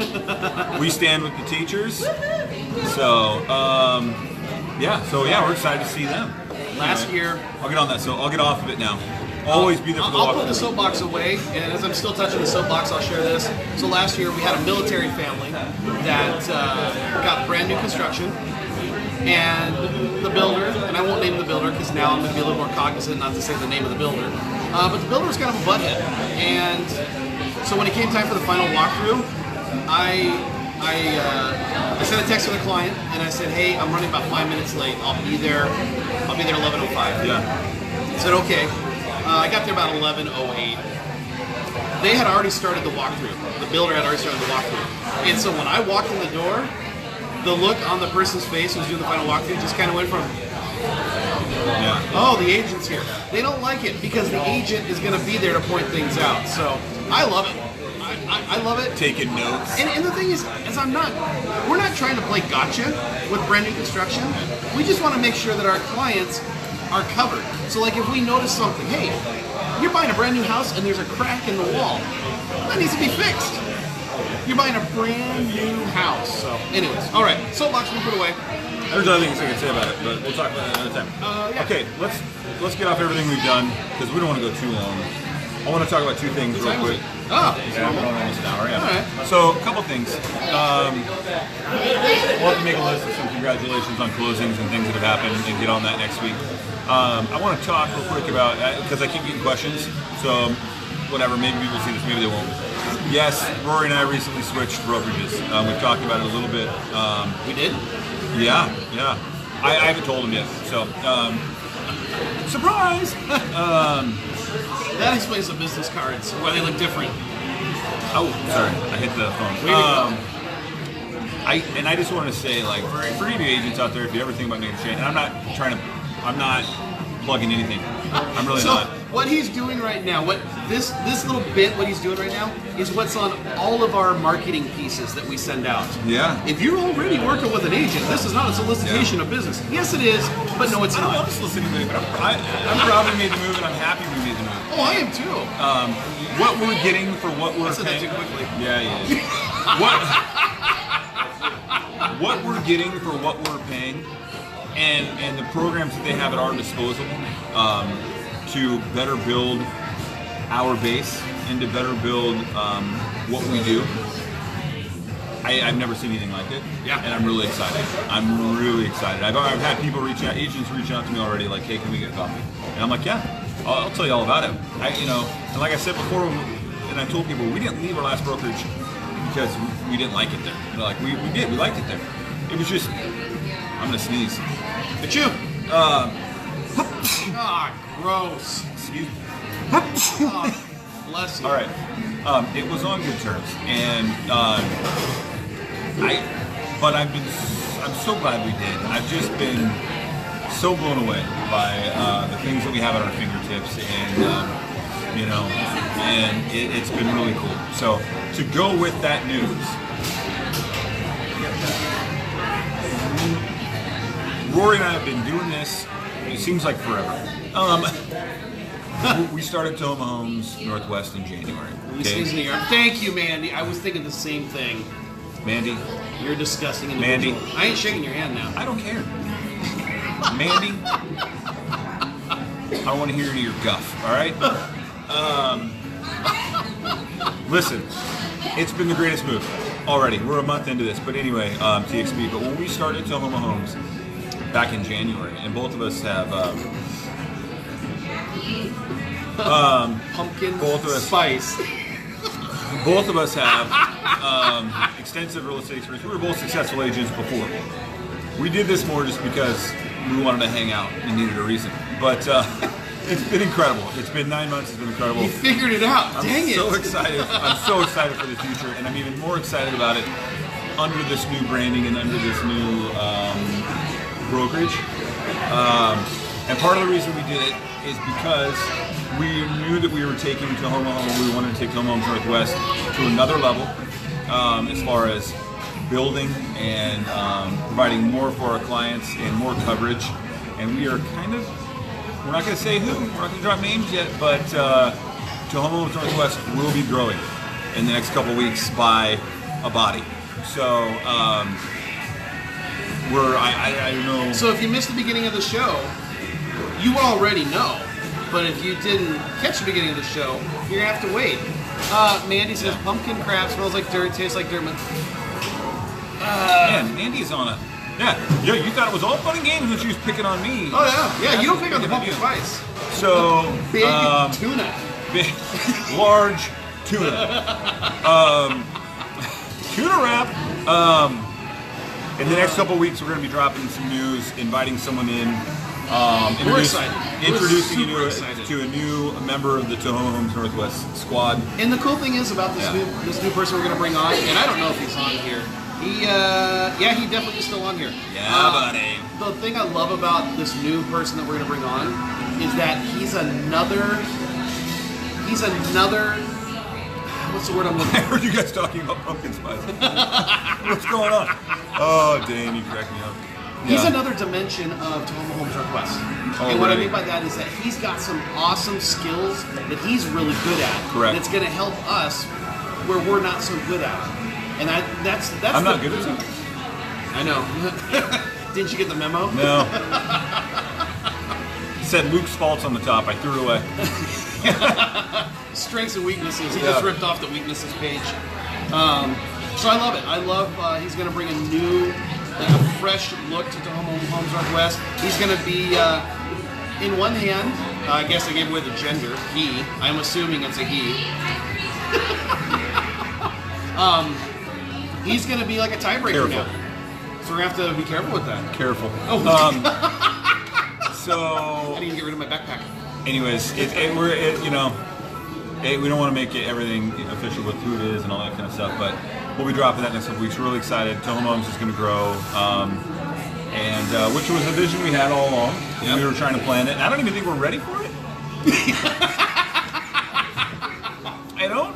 We stand with the teachers. So we're excited to see them. Last year, I'll get on that. So I'll get off of it now. Always be there for the I'll walk. put the soapbox away, and as I'm still touching the soapbox, I'll share this. So last year we had a military family that got brand new construction, and the builder, and I won't name the builder because now I'm going to be a little more cognizant not to say the name of the builder, but the builder was kind of a butthead. And so when it came time for the final walkthrough, I sent a text to the client, and I said, hey, I'm running about 5 minutes late. I'll be there 11:05. Yeah. I said, okay. I got there about 11:08. They had already started the walkthrough. The builder had already started the walkthrough. And so when I walked in the door, the look on the person's face who was doing the final walkthrough just kind of went from, oh, the agent's here. They don't like it because the agent is going to be there to point things out. So I love it. I love it. Taking notes. And the thing is we're not trying to play gotcha with brand new construction. We just want to make sure that our clients are covered. So like if we notice something, hey, You're buying a brand new house and there's a crack in the wall. That needs to be fixed. You're buying a brand new house. So, anyways, all right. Soapbox we put away. There's other things I can say about it, but we'll talk about it another time. Yeah. Okay, let's get off everything we've done because we don't want to go too long. I want to talk about two things real quick. Oh, Yeah, we're on almost an hour. Yeah. All right. So a couple things. We'll have to make a list of some congratulations on closings and things that have happened and get on that next week. I want to talk real quick about because I keep getting questions. So whatever, maybe people see this, maybe they won't. Yes, Rory and I recently switched brokerages. We've talked about it a little bit. We did? Yeah. I haven't told him yet. So surprise. That explains the business cards, why they look different. Oh, sorry, I hit the phone. Way to go. I just want to say, like, for any of you agents out there, if you ever think about making a change, and I'm not plugging anything. I'm really not. What he's doing right now, what this little bit, what he's doing right now, is what's on all of our marketing pieces that we send out. Yeah. If you're already working with an agent, this is not a solicitation of business. Yes, it is, but no, it's I don't not. want to solicit anybody, but I'm proud we made the move, and I'm happy we made the move. Oh, I am too. What we're getting for what we're I said that paying. too quickly. Yeah, what we're getting for what we're paying, and the programs that they have at our disposal to better build our base and to better build what we do. I've never seen anything like it. Yeah. And I'm really excited. I've had people agents reach out to me already, like, hey, can we get coffee? And I'm like, yeah, I'll tell you all about it. And like I said before, and I told people, we didn't leave our last brokerage because we didn't like it there. They're like, we did, we liked it there. It was just, I'm gonna sneeze. PHEW. Gross. Excuse me. Bless you. All right. It was on good terms, and I'm so glad we did. I've just been so blown away by the things that we have at our fingertips, and it's been really cool. So to go with that news, Rory and I have been doing this. It seems like forever. We started Toma Homes Northwest in January. Okay? Thank you, Mandy. I was thinking the same thing. Mandy, You're a disgusting individual. Mandy. I ain't shaking your hand now. I don't care. Mandy, I want to hear your guff, all right? Listen, it's been the greatest move already. We're a month into this, but anyway, TXP. But when we started Toma Homes back in January, and both of us have Pumpkin both of us- spice. both of us have extensive real estate experience. We were both successful agents before. We did this more just because we wanted to hang out and needed a reason. But it's been incredible. It's been 9 months. It's been incredible. You figured it out. Dang it. I'm so excited. I'm so excited for the future, and I'm even more excited about it under this new branding and under this new brokerage. And part of the reason we did it is because we knew that we were taking Toma Homes. We wanted to take Toma Homes Northwest to another level as far as building and providing more for our clients and more coverage. And we are we're not going to say who, we're not going to drop names yet, but Toma Homes Northwest will be growing in the next couple weeks by a body. So I don't know. So if you missed the beginning of the show, you already know. But if you didn't catch the beginning of the show, you're going to have to wait. Mandy says, pumpkin crab smells like dirt, tastes like dirt. Man, Mandy's on a... Yeah, you thought it was all fun and games when she was picking on me. Oh, yeah. Yeah, you don't pick on the That's pumpkin spice. So... Big tuna. Big, large tuna. Tuna wrap. In the next couple of weeks, we're going to be dropping some news, inviting someone in. We're excited. Introducing you We're super excited. to a new member of the Toma Homes Northwest squad. And the cool thing is about this new person we're going to bring on, and I don't know if he's on here. He definitely is still on here. Yeah, buddy. The thing I love about this new person that we're going to bring on is that he's another. What's the word I'm looking I for? heard you guys talking about pumpkin spice. What's going on? Oh, Dane, you cracked me up. He's Yeah. another dimension of Tacoma Homes Northwest. Oh, and what I really? mean by that is that he's got some awesome skills that he's really good at. Correct. That's going to help us where we're not so good at it. And that's I'm not good at it. I know. Didn't you get the memo? No. It said Luke's faults on the top. I threw it away. Strengths and weaknesses. He Yeah. just ripped off the weaknesses page. So I love it. I love he's going to bring a new, a fresh look to Tacoma Homes Northwest. He's going to be, in one hand, I guess I gave away the gender, he. I'm assuming it's a he. He's going to be like a tiebreaker Careful. now. So we're going to have to be careful with that. Careful. Oh, So, I need to get rid of my backpack. anyways, we don't want to make everything official with who it is and all that kind of stuff, but we'll be dropping that next couple weeks. We're really excited. Tacoma Homes is going to grow, and which was a vision we had all along. Yep. We were trying to plan it. And I don't even think we're ready for it. I don't.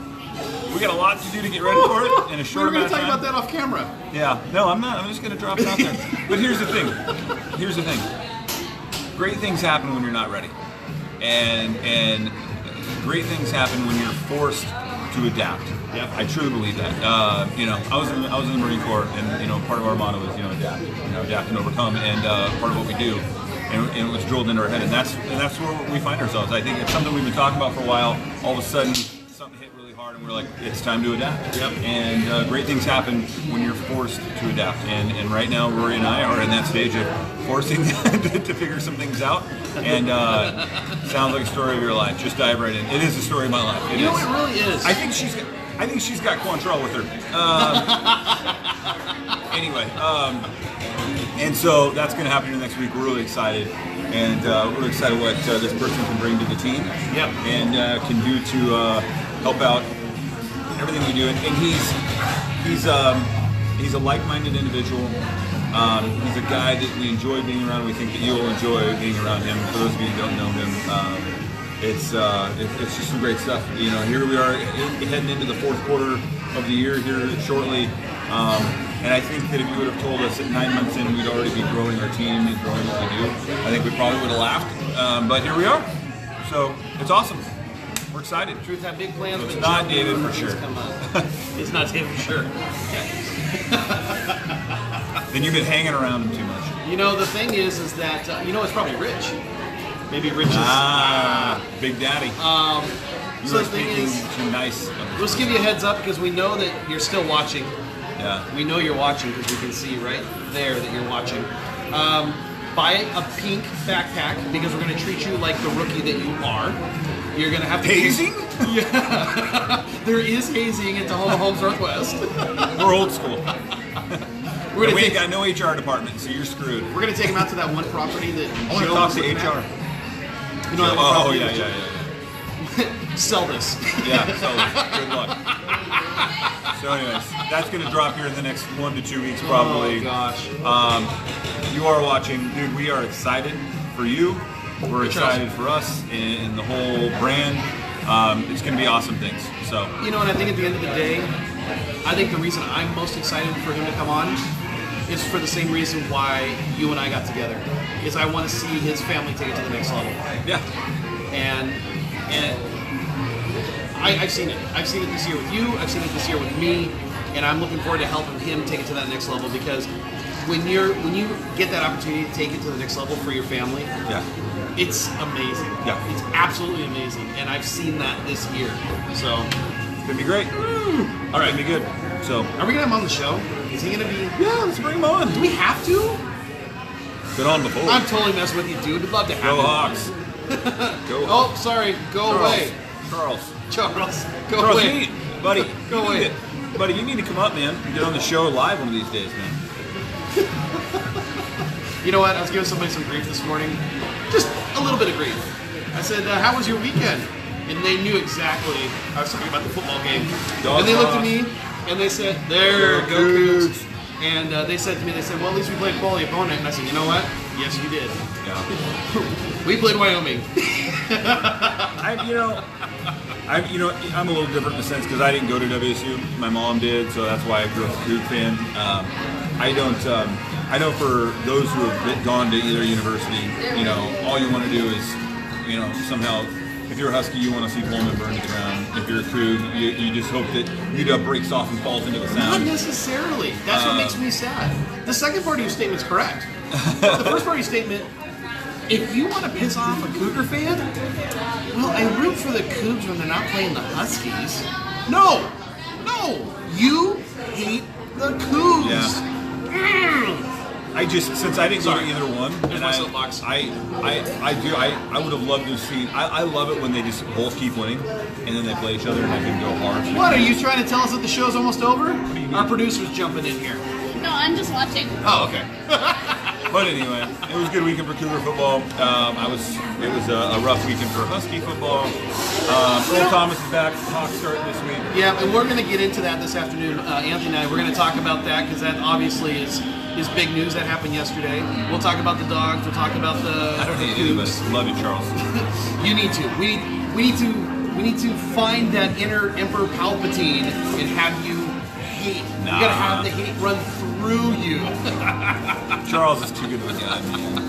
We got a lot to do to get ready for it in a We short were going amount to of talk time. about that off camera. Yeah, no, I'm not. I'm just going to drop it out there. But here's the thing. Great things happen when you're not ready, and great things happen when you're forced to adapt. Yep. I truly believe that. I was in the Marine Corps, and part of our motto is adapt, adapt and overcome, and part of what we do, and it was drilled into our head, and that's where we find ourselves. I think it's something we've been talking about for a while. All of a sudden, something hit really hard, and we're like, it's time to adapt. Yep. And great things happen when you're forced to adapt. And right now, Rory and I are in that stage of forcing to figure some things out. And sounds like a story of your life. Just dive right in. It is a story of my life. It You know, is. it really is. I think she's got Cointreau with her. Anyway, and so that's going to happen in the next week. We're really excited, and we're really excited what this person can bring to the team. Yep. And can do to help out everything we do. And he's a like-minded individual. He's a guy that we enjoy being around. We think that you'll enjoy being around him. For those of you who don't know him, it's just some great stuff. Here we are heading into the fourth quarter of the year here shortly. And I think that if you would have told us that 9 months in we'd already be growing our team and growing what we do, I think we probably would have laughed. But here we are. So it's awesome. We're excited. Truth had big plans, It's but not Joe David for things sure. come up. It's not David for sure. Then you've been hanging around him too much. The thing is that it's probably Rich. Maybe Rich is. Big Daddy. You So are the thing speaking is, too nice. let's give you a heads up because we know that you're still watching. Yeah. We know you're watching because we can see right there that you're watching. Buy a pink backpack because we're going to treat you like the rookie that you are. You're going to have to Hazing? Yeah. There is hazing at Tacoma Homes Northwest. We're old school. We're We going ain't got no HR department, so you're screwed. to take him out to that one property that I want to Joe talk to was looking HR. at. You know that one Oh, property yeah. that Sell this. Yeah, so good luck. So anyways, that's going to drop here in the next 1 to 2 weeks probably. Oh gosh. You are watching. Dude, we are excited for you. We're excited for us and the whole brand. It's going to be awesome things. So And I think at the end of the day, I think the reason I'm most excited for him to come on is for the same reason why you and I got together. Is I want to see his family take it to the next level. yeah, And I've seen it. I've seen it this year with you. I've seen it this year with me. And I'm looking forward to helping him take it to that next level because when you get that opportunity to take it to the next level for your family, yeah. it's amazing. Yeah. It's absolutely amazing. And I've seen that this year. So, It's going to be great. All right, be good. So are we going to have him on the show? Is he going to be... yeah, let's bring him on. Do we have to? Been on before. I'm totally messing with you, dude. I'd love to have Go him. Hawks. Go. Oh, sorry. Go away. Charles. Charles, go Charles, away. buddy, Go you need away. to- buddy, you need to come up, man, and get on the show live one of these days, man. You know what? I was giving somebody some grief this morning. Just a little bit of grief. I said, how was your weekend? And they knew exactly I was talking about the football game. Dog and they looked talk. at me and they said, there, Go go Cougs. Cougs. And they said to me, well, at least we played a quality opponent. And I said, you know what? Yes, you did. Yeah. We played Wyoming. I'm a little different in the sense because I didn't go to WSU. My mom did, so that's why I grew up a Cougar fan. I don't. I know for those who have gone to either university, all you want to do is, somehow, if you're a Husky, you want to see Pullman burn to the ground. If you're a Coug, you just hope that UW breaks off and falls into the Not sound. necessarily. That's what makes me sad. The second part of your statement's correct. The first part of your statement, if you want to piss off a Cougar fan, well, I root for the Cougs when they're not playing the Huskies. No, you hate the Cougs. Yeah. Since I didn't go to either one, and my soapbox. I would have loved to have seen. I love it when they just both keep winning, and then they play each other and they can go hard. What, are you trying to tell us that the show's almost over? Our producer's jumping in here. No, I'm just watching. Oh, okay. But anyway, it was a good weekend for Cougar football. It was a rough weekend for Husky football. Earl Thomas is back. Hawks start this week. Yeah, and we're going to get into that this afternoon. Anthony and I, we're going to talk about that because that obviously is big news that happened yesterday. We'll talk about the Dogs. We'll talk about the. I don't hate you, but love you, Charles. You need to. We need to find that inner Emperor Palpatine and have you hate. Nah. We gotta have the hate run through you. Charles is too good of a guy, man.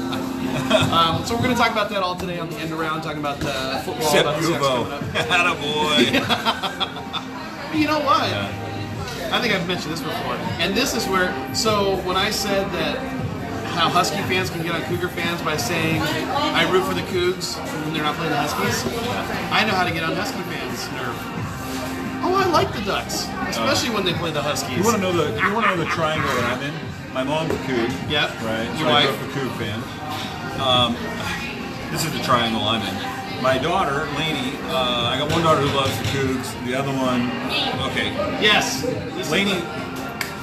So we're going to talk about that all today on the end around, talking about football. Except about the sex coming up. Attaboy. You know what? Yeah. I think I've mentioned this before. And this is where, so when I said that how Husky fans can get on Cougar fans by saying I root for the Cougs when they're not playing the Huskies, I know how to get on Husky fans' nerve. Oh, I like the Ducks, especially when they play the Huskies. You want to know the triangle that I'm in? My mom's a Coug. Yep. Right. So Your I wife. grew up a Coug fan. This is the triangle I'm in. My daughter, Lainey, I got one daughter who loves the Cougs. The other one, okay. Yes. Lainey,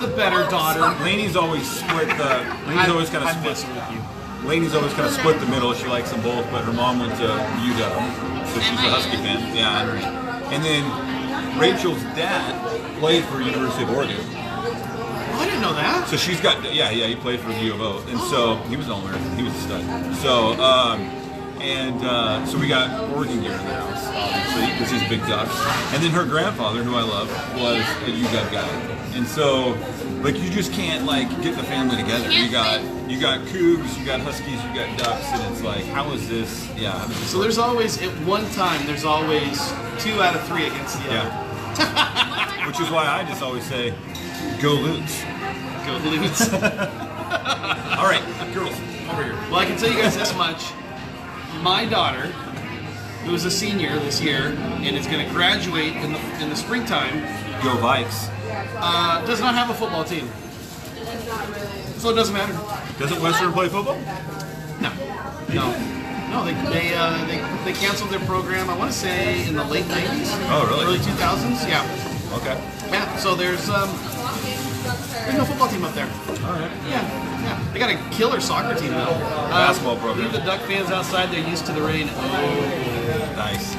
The better daughter. Lainey's always split the. Lainey's always kind of I'm split. messing with you. Lainey's always kind of split the middle. She likes them both, but her mom went to UW, so she's a Husky fan. Yeah. And then Rachel's dad played for University of Oregon. Oh, I didn't know that. So she's got, he played for the U of O, and so he was an All-American. He was a stud. So, so we got Oregon gear in the house, obviously, because he's a big Duck. And then her grandfather, who I love, was a UW guy. And so, you just can't, get the family together. You got Cougs, you got Huskies, you got Ducks, and it's like, how is this? Yeah. How does this So work? there's always, at one time, there's always 2 out of 3 against the other. Yeah. Which is why I just always say, go Lutes. Go Lutes. All right, girls, over here. Well, I can tell you guys this much. My daughter, who is a senior this year and is going to graduate in the springtime, Go Vikes. does not have a football team. So it doesn't matter. Doesn't Western play football? No, they canceled their program, I want to say, in the late 90s. Oh, really? Early 2000s, yeah. Okay. Yeah, so there's no football team up there. All right. Yeah. They got a killer soccer team, though. Basketball program. Leave the Duck fans outside, they're used to the rain. Oh. Nice.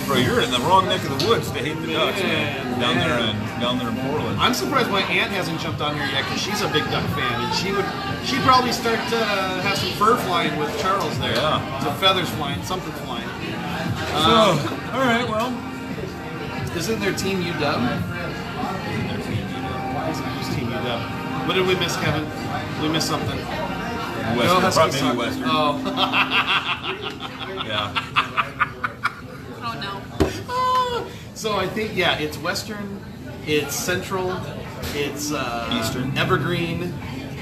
Bro, you're in the wrong neck of the woods to hate the Ducks, man. Down there in Portland. I'm surprised my aunt hasn't jumped on here yet because she's a big Duck fan, and she'd probably start to have some fur flying with Charles there. Yeah. Some feathers flying, something flying. All right, well. Isn't their team UW? Who's team UW? What did we miss, Kevin? We missed something. Western, Husky probably soccer. Western. Oh. Yeah. Oh no. So I think, it's Western, it's Central, it's Eastern. Evergreen,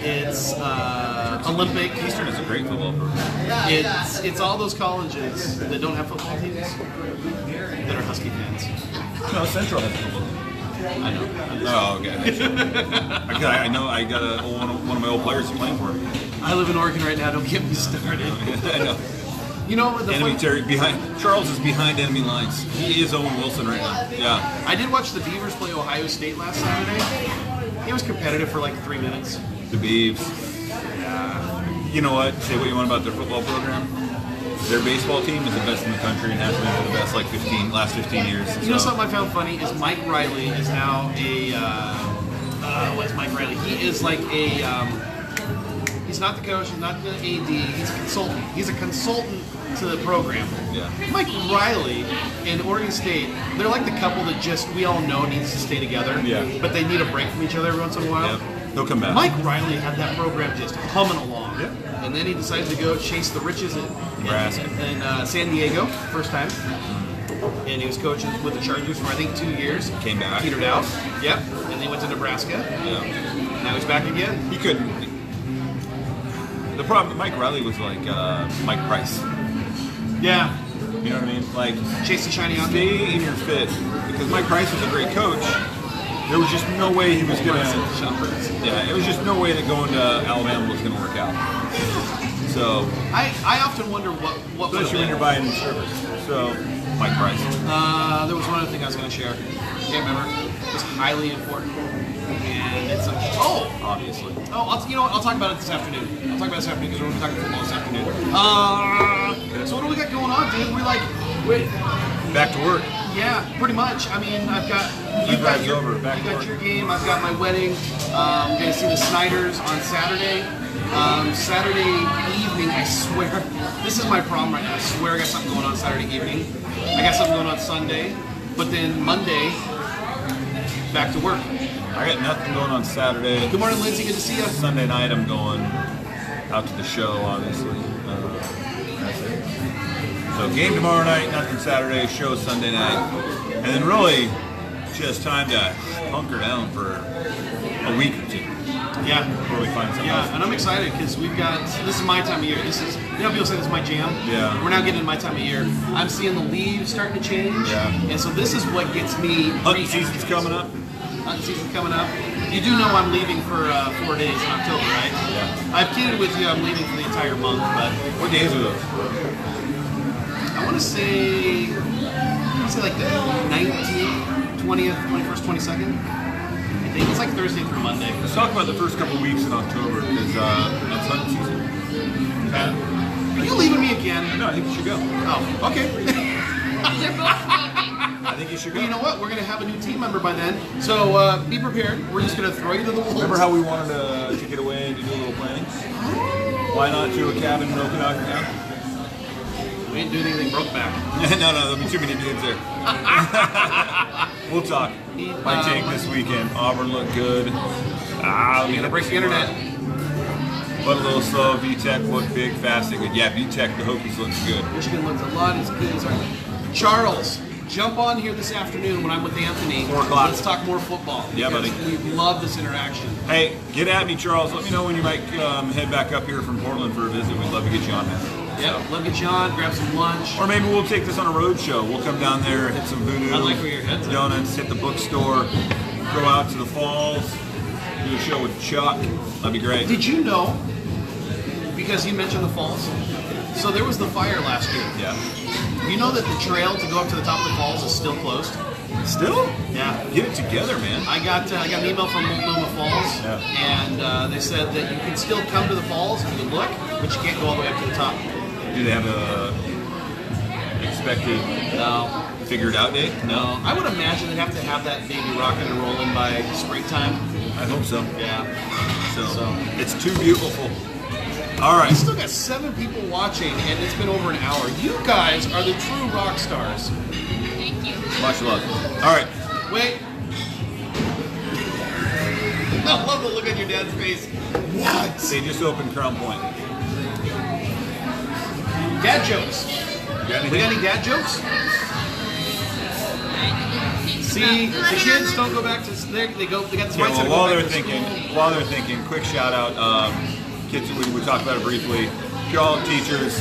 it's Olympic. Eastern is a great football program. It's all those colleges that don't have football teams that are Husky fans. No, Central has a football team. I know. Oh, okay. I know. I got one of my old players playing for me. I live in Oregon right now. Don't get me started. I know. You know the Enemy fun, territory behind. Charles is behind enemy lines. He is Owen Wilson right now. Yeah. I did watch the Beavers play Ohio State last Saturday. It was competitive for 3 minutes. The Beavs. You know what? Say what you want about their football program. Their baseball team is the best in the country and has been for the best last 15 years. You know something I found funny is Mike Riley is now what's Mike Riley? He is he's not the coach, he's not the AD, he's a consultant. He's a consultant to the program. Yeah. Mike Riley and Oregon State, they're like the couple that we all know needs to stay together. Yeah. But they need a break from each other every once in a while. Yep. He'll come back. Mike Riley had that program just humming along. Yep. And then he decided to go chase the riches in San Diego, first time. And he was coaching with the Chargers for, I think, 2 years. Came back. Petered out. Yep. And they went to Nebraska. Yeah. Now he's back again. He couldn't. The problem, Mike Riley was like Mike Price. Yeah. You know what I mean? Like, Chase the shiny object. stay in your fit. Because Mike Price was a great coach. There was just no way he was going to... Yeah, it was just no way that going to Alabama was going to work out. So... I often wonder what especially when you're buying service. So, Mike Price. There was one other thing I was going to share. Can't remember. It's highly important. And it's Obviously. you know what? I'll talk about it this afternoon. I'll talk about it this afternoon because we're going to talk football this afternoon. So what do we got going on, dude? We're Back to work. yeah, pretty much. I mean, I've got you got your game. I've got my wedding. I'm going to see the Snyders on Saturday. Saturday evening, I swear, this is my problem right now. I swear I got something going on Saturday evening. I got something going on Sunday, but then Monday, back to work. I got nothing going on Saturday. Good morning, Lindsay. Good to see you. Sunday night, I'm going out to the show, obviously. That's it. So game tomorrow night, nothing Saturday, show Sunday night. And then really just time to hunker down for a week or two. Yeah. Really find something else. Yeah, and I'm excited because this is my time of year. This is, people say this is my jam. Yeah. We're now getting into my time of year. I'm seeing the leaves starting to change. Yeah. And so this is what gets me. Hunting season's coming up. Hunting season's coming up. You do know I'm leaving for 4 days in October, right? Yeah. I've kidded with you. I'm leaving for the entire month, but What days are those? I want to say like the 19th, 20th, 21st, 22nd. I think it's like Thursday through Monday. Let's talk about the first couple weeks in October because that's hunting season. Are you leaving me again? No, I think you should go. Oh, okay. They're both leaving. I think you should go. Well, you know what? We're going to have a new team member by then. So be prepared. We're just going to throw you to the wolves. Remember how we wanted to get away and to do a little planning? Why not to a cabin in Okanagan County? We ain't doing anything broke back. No, there'll be too many dudes there. We'll talk. My take this weekend. Auburn looked good. We're going to break the internet. But a little slow. VTech looked big, fast, and good. Yeah, VTech, the Hokies looked good. Michigan looks a lot as good as our... Charles, jump on here this afternoon when I'm with Anthony. 4 o'clock. Let's talk more football. Yeah, buddy. We love this interaction. Hey, get at me, Charles. Let me know when you might head back up here from Portland for a visit. We'd love to get you on, man. Yeah, love to get you on, grab some lunch. Or maybe we'll take this on a road show. We'll come down there, hit some voodoo, I like where your head's at. donuts, hit the bookstore, go out to the falls, do a show with Chuck. That'd be great. Did you know, because you mentioned the falls, so there was the fire last year. Yeah. You know that the trail to go up to the top of the falls is still closed? Still? Yeah. Get it together, man. I got an email from Multnomah Falls, Yeah. and they said that you can still come to the falls and you can look, but you can't go all the way up to the top. Do they have a expected No. figured out date? No. I would imagine they'd have to have that baby rocking and rolling by springtime. I hope so. Yeah. So it's too beautiful. All right. We still got 7 people watching, and it's been over an hour. You guys are the true rock stars. Thank you. Much love. All right. Wait. I love the look on your dad's face. What? They just opened Crown Point. Dad jokes. You got We got anything? any dad jokes? See, the kids don't go back to they go. They got the Yeah, mindset to well, go back to school. while they're thinking, quick shout out, kids. We talked about it briefly. If you're all teachers,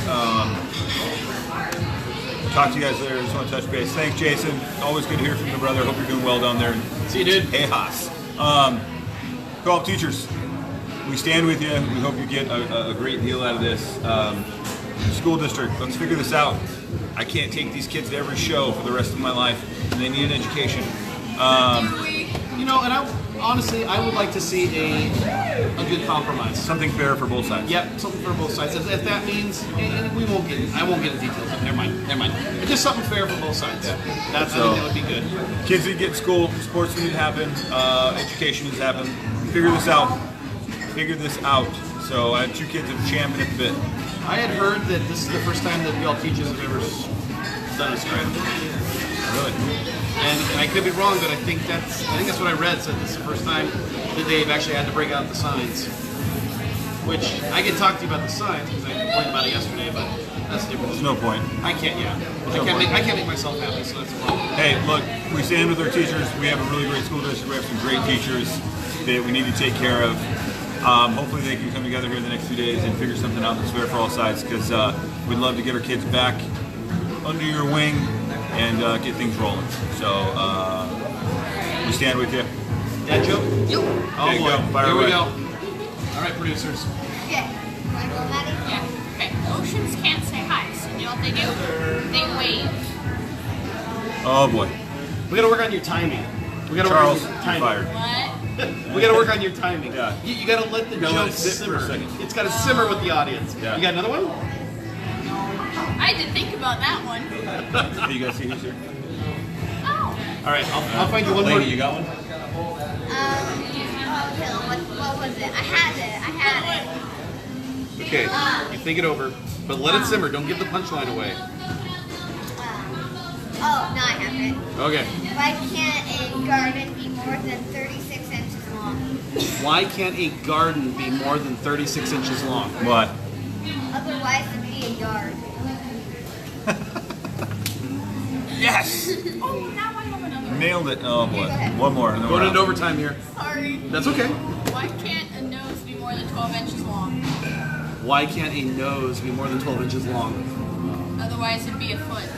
talk to you guys later. Just want to touch base. Thanks, Jason. Always good to hear from the brother. Hope you're doing well down there. See you, dude. Tejas. Call teachers. We stand with you. We hope you get a great deal out of this. School district, let's figure this out. I can't take these kids to every show for the rest of my life, and they need an education. You know, and honestly, I would like to see a good compromise. Something fair for both sides. Yep, something for both sides. If that means, and we won't get, I won't get into details. Never mind. It's just something fair for both sides. Yeah. I think that would be good. Kids need to get in school. Sports need to happen. Education needs to happen. Figure this out. So I have 2 kids that are champing at the bit. I had heard that this is the first time that y'all teachers have ever done a strike. Really? And I could be wrong, but I think that's what I read. Said this is the first time that they've actually had to break out the signs. Which I can talk to you about the signs because I complained about it yesterday, but that's different. There's no point. I can't. Yeah, I can't make myself happy, so that's fine. Hey, look, we stand with our teachers. We have a really great school district. We have some great teachers that we need to take care of. Hopefully they can come together here in the next few days and figure something out that's fair for all sides, because we'd love to get our kids back under your wing and get things rolling. So we stand with you. Dad joke? Yep. Oh There you boy, go. Fire here we away. go. All right, producers. Okay. Wanna go, Maddie? Yeah. Okay. Oceans can't say hi, so you know what they do? They wave. Oh boy. We got to work on your timing. We got to work Charles, on your you're timing. fired. What? We got to work on your timing. Yeah. You got to let the gotta joke let it sit for simmer. a second. It's got to simmer with the audience. Yeah. You got another one? I had to think about that one. Hey, you guys see who's here? Oh. All right, I'll find you one more. Lady, you got one? What was it? I had it. Okay, you think it over, but let it simmer. Don't give the punchline away. Oh, no, I have it. Okay. Why can't a garden be more than 36 inches long? Why can't a garden be more than 36 inches long? What? Otherwise, it'd be a yard. Yes! Oh, now I have another one. Nailed it. Oh boy. go ahead. One more. And then Going we're into out. overtime here. Sorry. That's okay. Why can't a nose be more than 12 inches long? Why can't a nose be more than 12 inches long? Otherwise, it'd be a foot.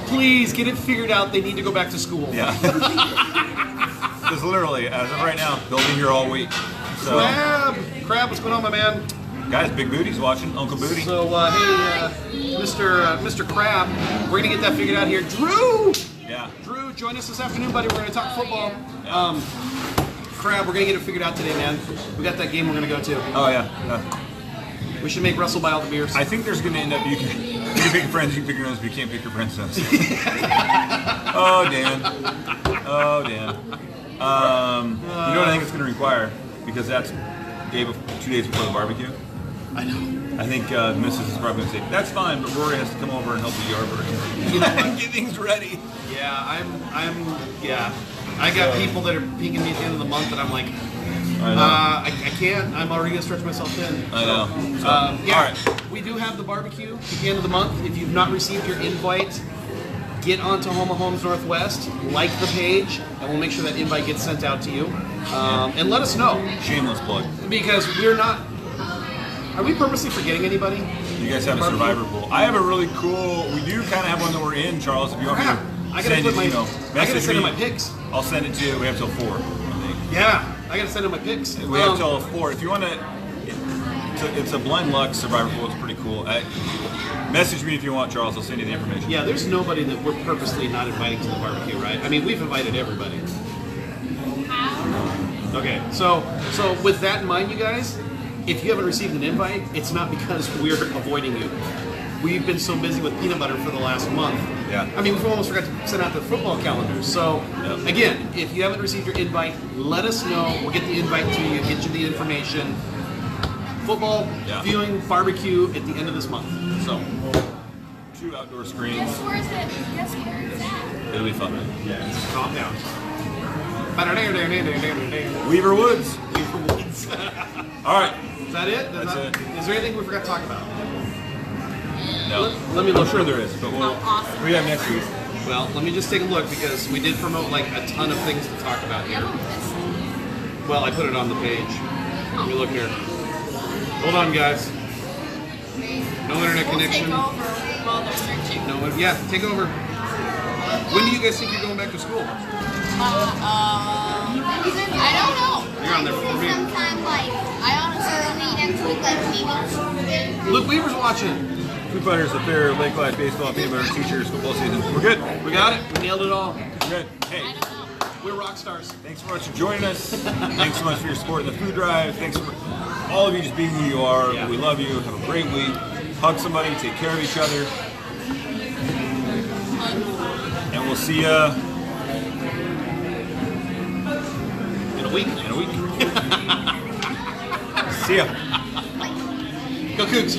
Please get it figured out. They need to go back to school. Yeah. Because literally, as of right now, they'll be here all week. So, Crab, what's going on, my man? guys, Big Booty's watching. Uncle Booty. So, hey, Mr. Crab, we're gonna get that figured out here. Drew, Yeah. join us this afternoon, buddy. We're gonna talk football. Yeah. Crab, we're gonna get it figured out today, man. We got that game we're gonna go to. Oh yeah. We should make Russell buy all the beers. I think there's going to end up you can pick your friends, you can pick your nose, but you can't pick your friend's nose. Oh Dan. Oh Dan. You know what I think it's going to require, because that's 2 days before the barbecue. I know. I think Mrs. is probably going to say that's fine, but Rory has to come over and help the yard work. You know what? Get things ready. Yeah, yeah. I got people that are peeking me at the end of the month, and I'm like, I know. I can't. I'm already gonna stretch myself thin. I know. So, Yeah, all right. we do have the barbecue at the end of the month. If you've not received your invite, get onto Homa Homes Northwest, like the page, and we'll make sure that invite gets sent out to you. And let us know, Shameless plug. because we're not. Are we purposely forgetting anybody? You guys have a survivor pool. I have a really cool. We do kind of have one that we're in, Charles. If you want me to I gotta send put it, my. you know, I gotta message send in me. my pics. I'll send it to you. We have till 4. I think. Yeah, I gotta send in my pics. We have till 4. If you want to, it's a blind luck survivor pool. It's pretty cool. Message me if you want, Charles. I'll send you the information. Yeah, there's nobody that we're purposely not inviting to the barbecue, right? I mean, we've invited everybody. Okay, so with that in mind, you guys, if you haven't received an invite, it's not because we're avoiding you. We've been so busy with peanut butter for the last month. Yeah. I mean, we've almost forgot to send out the football calendars. So, again, if you haven't received your invite, let us know. We'll get the invite to you, get you the information. Football, viewing, barbecue at the end of this month. So, 2 outdoor screens. Guess where it's at? It'll be fun. calm down. Weaver Woods. All right. Is that it? That's it. Is there anything we forgot to talk about? No. Let me look. I'm sure there is, but we'll. How awesome. We have next week. Well, let me just take a look, because we did promote like a ton of things to talk about here. Well, I put it on the page. Let me look here. Hold on, guys. No internet We'll connection. take over while they're searching. No one. Yeah, take over. When do you guys think you're going back to school? I don't know. You're on there before me. Sometime like I honestly early next week, like maybe. Luke Weaver's watching. Foo Fighters, the fair, Lake Life, baseball, peanut butter, teachers, football season. We're good. We got it. We nailed it all. We're good. Hey, I don't know. We're rock stars. thanks so much for joining us. Thanks so much for your support in the food drive. Thanks for all of you just being who you are. Yeah. We love you. Have a great week. Hug somebody. Take care of each other. And we'll see you In a week. in a week. See ya. Go Cougs.